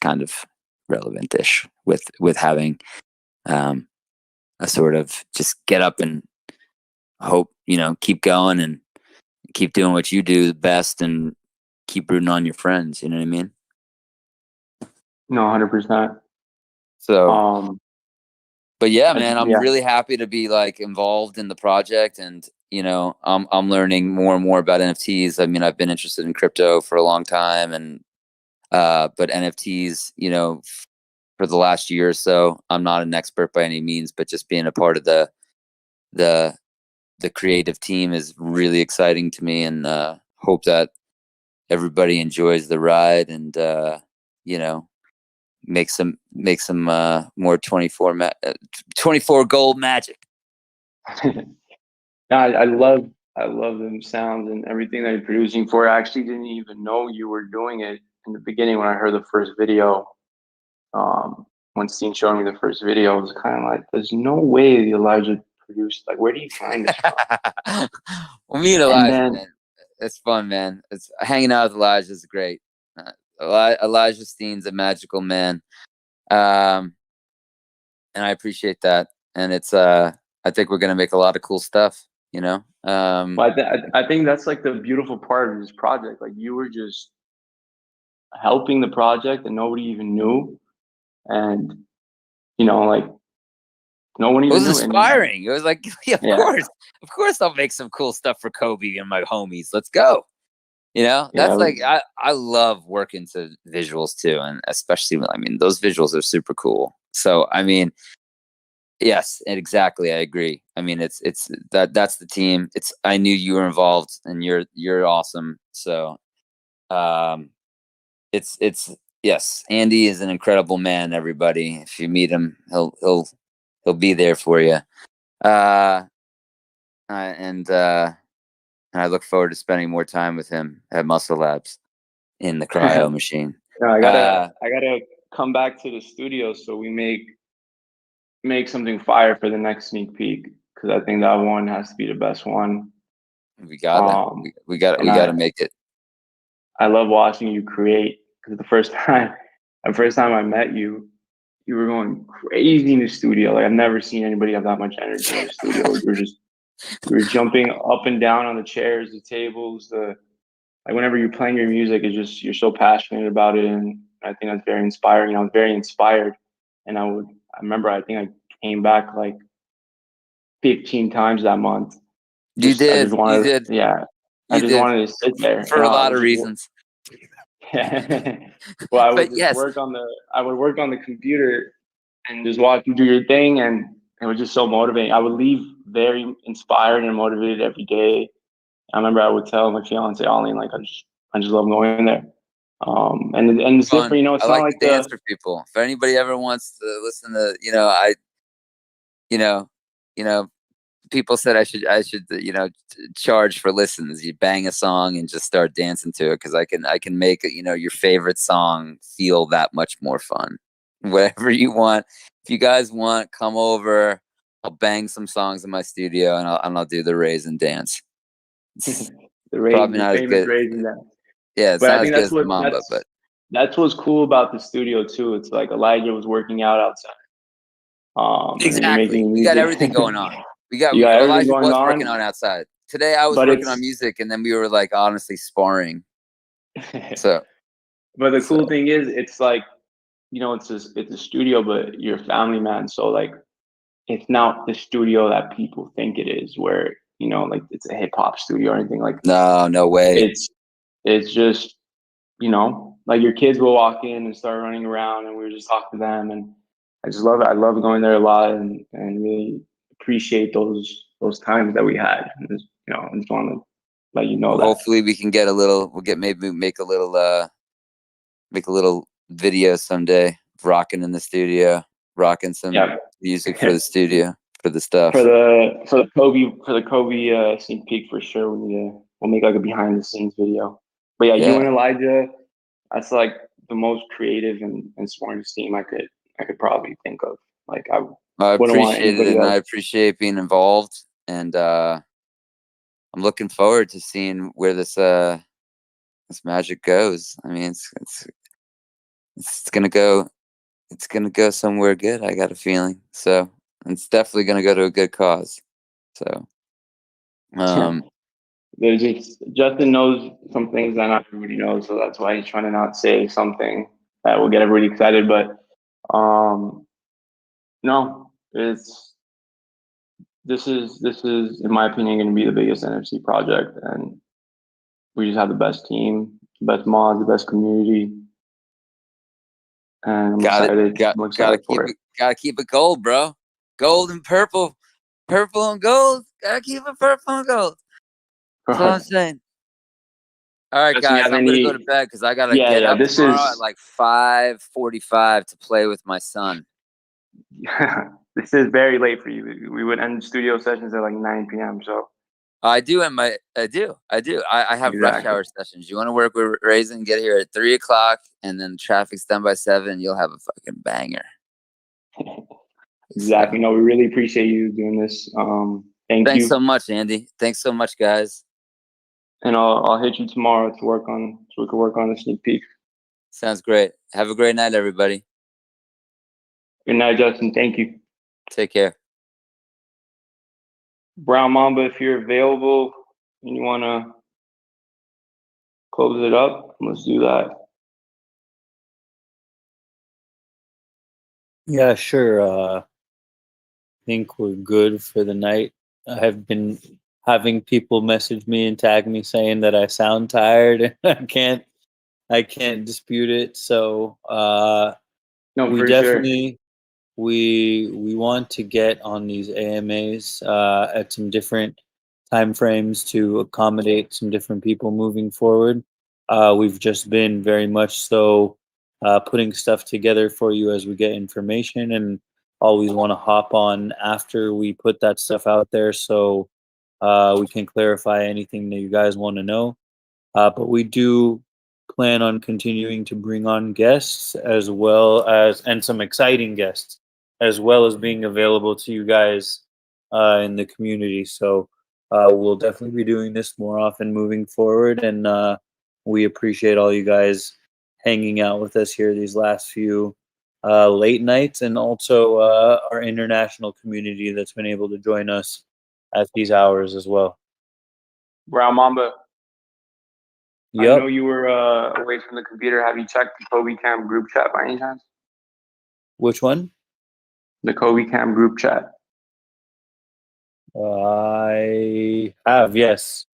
kind of relevant-ish with having a sort of just get up and hope, keep going and keep doing what you do best, and keep rooting on your friends. You know what I mean? No, 100%. So, but yeah, man, I'm really happy to be like involved in the project, and I'm learning more and more about NFTs. I mean, I've been interested in crypto for a long time, and but NFTs, for the last year or so, I'm not an expert by any means, but just being a part of the creative team is really exciting to me, and hope that everybody enjoys the ride, and make some more 24 gold magic. I love them sounds and everything that you're producing for it. I actually didn't even know you were doing it in the beginning when I heard the first video. When Steen showed me the first video, I was kind of like, there's no way the Elijah produced, like, where do you find this from? Well, me and Elijah, man, it's fun, man. It's hanging out with Elijah is great. Elijah Steen's a magical man. And I appreciate that. And it's I think we're gonna make a lot of cool stuff, Well, I think that's like the beautiful part of this project. Like, you were just helping the project and nobody even knew. And like, no one even knew. It was inspiring. It was like, yeah, of course I'll make some cool stuff for Kobe and my homies. Let's go. That's like, I love working to visuals too. And especially, I mean, those visuals are super cool. So, I mean, yes, exactly. I agree. I mean, that's the team. I knew you were involved, and you're awesome. So, yes, Andy is an incredible man, everybody. If you meet him, he'll be there for you. And I look forward to spending more time with him at Muscle Labs in the cryo machine. No, I gotta come back to the studio so we make something fire for the next sneak peek, because I think that one has to be the best one. We gotta make it. I love watching you create, because the first time I met you, you were going crazy in the studio. Like, I've never seen anybody have that much energy in the studio. You were jumping up and down on the chairs, the tables, like whenever you're playing your music, it's just, you're so passionate about it, and I think that's very inspiring. I was very inspired, and I remember I think I came back like 15 times that month. You did. Yeah. I just wanted to sit there for a lot of reasons. Well, I would But just yes, work on the computer and just watch you do your thing, and it was just so motivating. I would leave very inspired and motivated every day. I remember I would tell my fiance Ollie, like I just love going there. And it's fun. different, you know. It's I not like like to dance for people. If anybody ever wants to listen to, you know, people said I should, charge for listens. You bang a song and just start dancing to it because I can make your favorite song feel that much more fun. Whatever you want. If you guys want, come over. I'll bang some songs in my studio and I'll do the raisin dance. It's probably the not as famous good. raisin dance. Yeah, it's But I not as think good as the Mamba, but that's what's cool about the studio too. It's like Elijah was working out outside. And then you're exactly. making We got music. everything going on. You got everything Elijah going was on, working on outside. Today I was but working on it's music and then we were like honestly sparring. So but the cool thing is it's like, it's a studio, but you're a family man. So like it's not the studio that people think it is, where, like it's a hip hop studio or anything. Like no way. It's just, like your kids will walk in and start running around and we just talk to them, and I just love it. I love going there a lot and really appreciate those times that we had. And just, I just want to let you know Well, that. hopefully we can get maybe make a little video someday, rocking in the studio, rocking some music for the studio, for the stuff. For the Kobe sneak peek for sure. We'll make like a behind the scenes video. But yeah, you and Elijah, that's like the most creative and smartest team I could probably think of. Like I wouldn't want appreciate it, anybody and else. I appreciate being involved, and I'm looking forward to seeing where this magic goes. I mean, it's gonna go somewhere good. I got a feeling. So it's definitely gonna go to a good cause. So There's just Justin knows some things that not everybody knows, so that's why he's trying to not say something that will get everybody excited. But no, this is in my opinion going to be the biggest NFC project, and we just have the best team, the best mods, the best community, and I'm excited. I'm excited for it. Gotta keep it gold, bro. Gold and purple, purple and gold. Gotta keep it purple and gold. That's what I'm saying. All right, Justin, guys, I'm gonna go to bed because I gotta get up tomorrow at like 5:45 to play with my son. This is very late for you. We would end studio sessions at like 9 p.m. So I do. I have rush hour sessions. You want to work with Raisin? Get here at 3:00, and then traffic's done by 7. You'll have a fucking banger. Exactly. No, we really appreciate you doing this. Thanks you so much, Andy. Thanks so much, guys. And I'll hit you tomorrow to work on so we can work on the sneak peek. Sounds great. Have a great night, everybody. Good night, Justin. Thank you. Take care. Brown Mamba, if you're available and you want to close it up, let's do that. Yeah, sure. I think we're good for the night. I have been having people message me and tag me saying that I sound tired. I can't dispute it. So no, we for definitely sure. we want to get on these AMAs at some different time frames to accommodate some different people moving forward. We've just been very much so putting stuff together for you as we get information, and always want to hop on after we put that stuff out there so we can clarify anything that you guys want to know. But we do plan on continuing to bring on guests as well as, and some exciting guests, as well as being available to you guys in the community. So we'll definitely be doing this more often moving forward. And we appreciate all you guys hanging out with us here these last few late nights, and also our international community that's been able to join us at these hours as well. Brown Mamba. Yep. I know you were away from the computer. Have you checked the Kobe Cam group chat by any chance? Which one? The Kobe Cam group chat. I have, yes.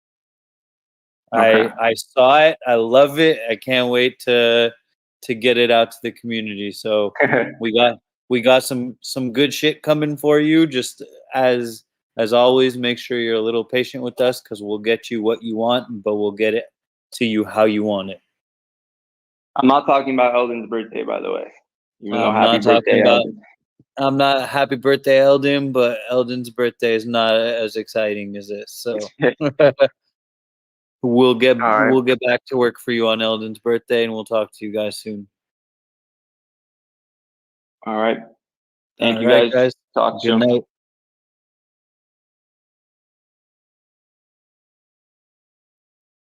I saw it. I love it. I can't wait to get it out to the community. So we got some good shit coming for you. Just as always, make sure you're a little patient with us because we'll get you what you want, but we'll get it to you how you want it. I'm not talking about Eldon's birthday, by the way. Even though I'm happy not talking birthday, about. Eldon. I'm not happy birthday, Eldon, but Eldon's birthday is not as exciting as this. So we'll get back to work for you on Eldon's birthday, and we'll talk to you guys soon. All right. Thank All you right, guys. Talk Good soon. night.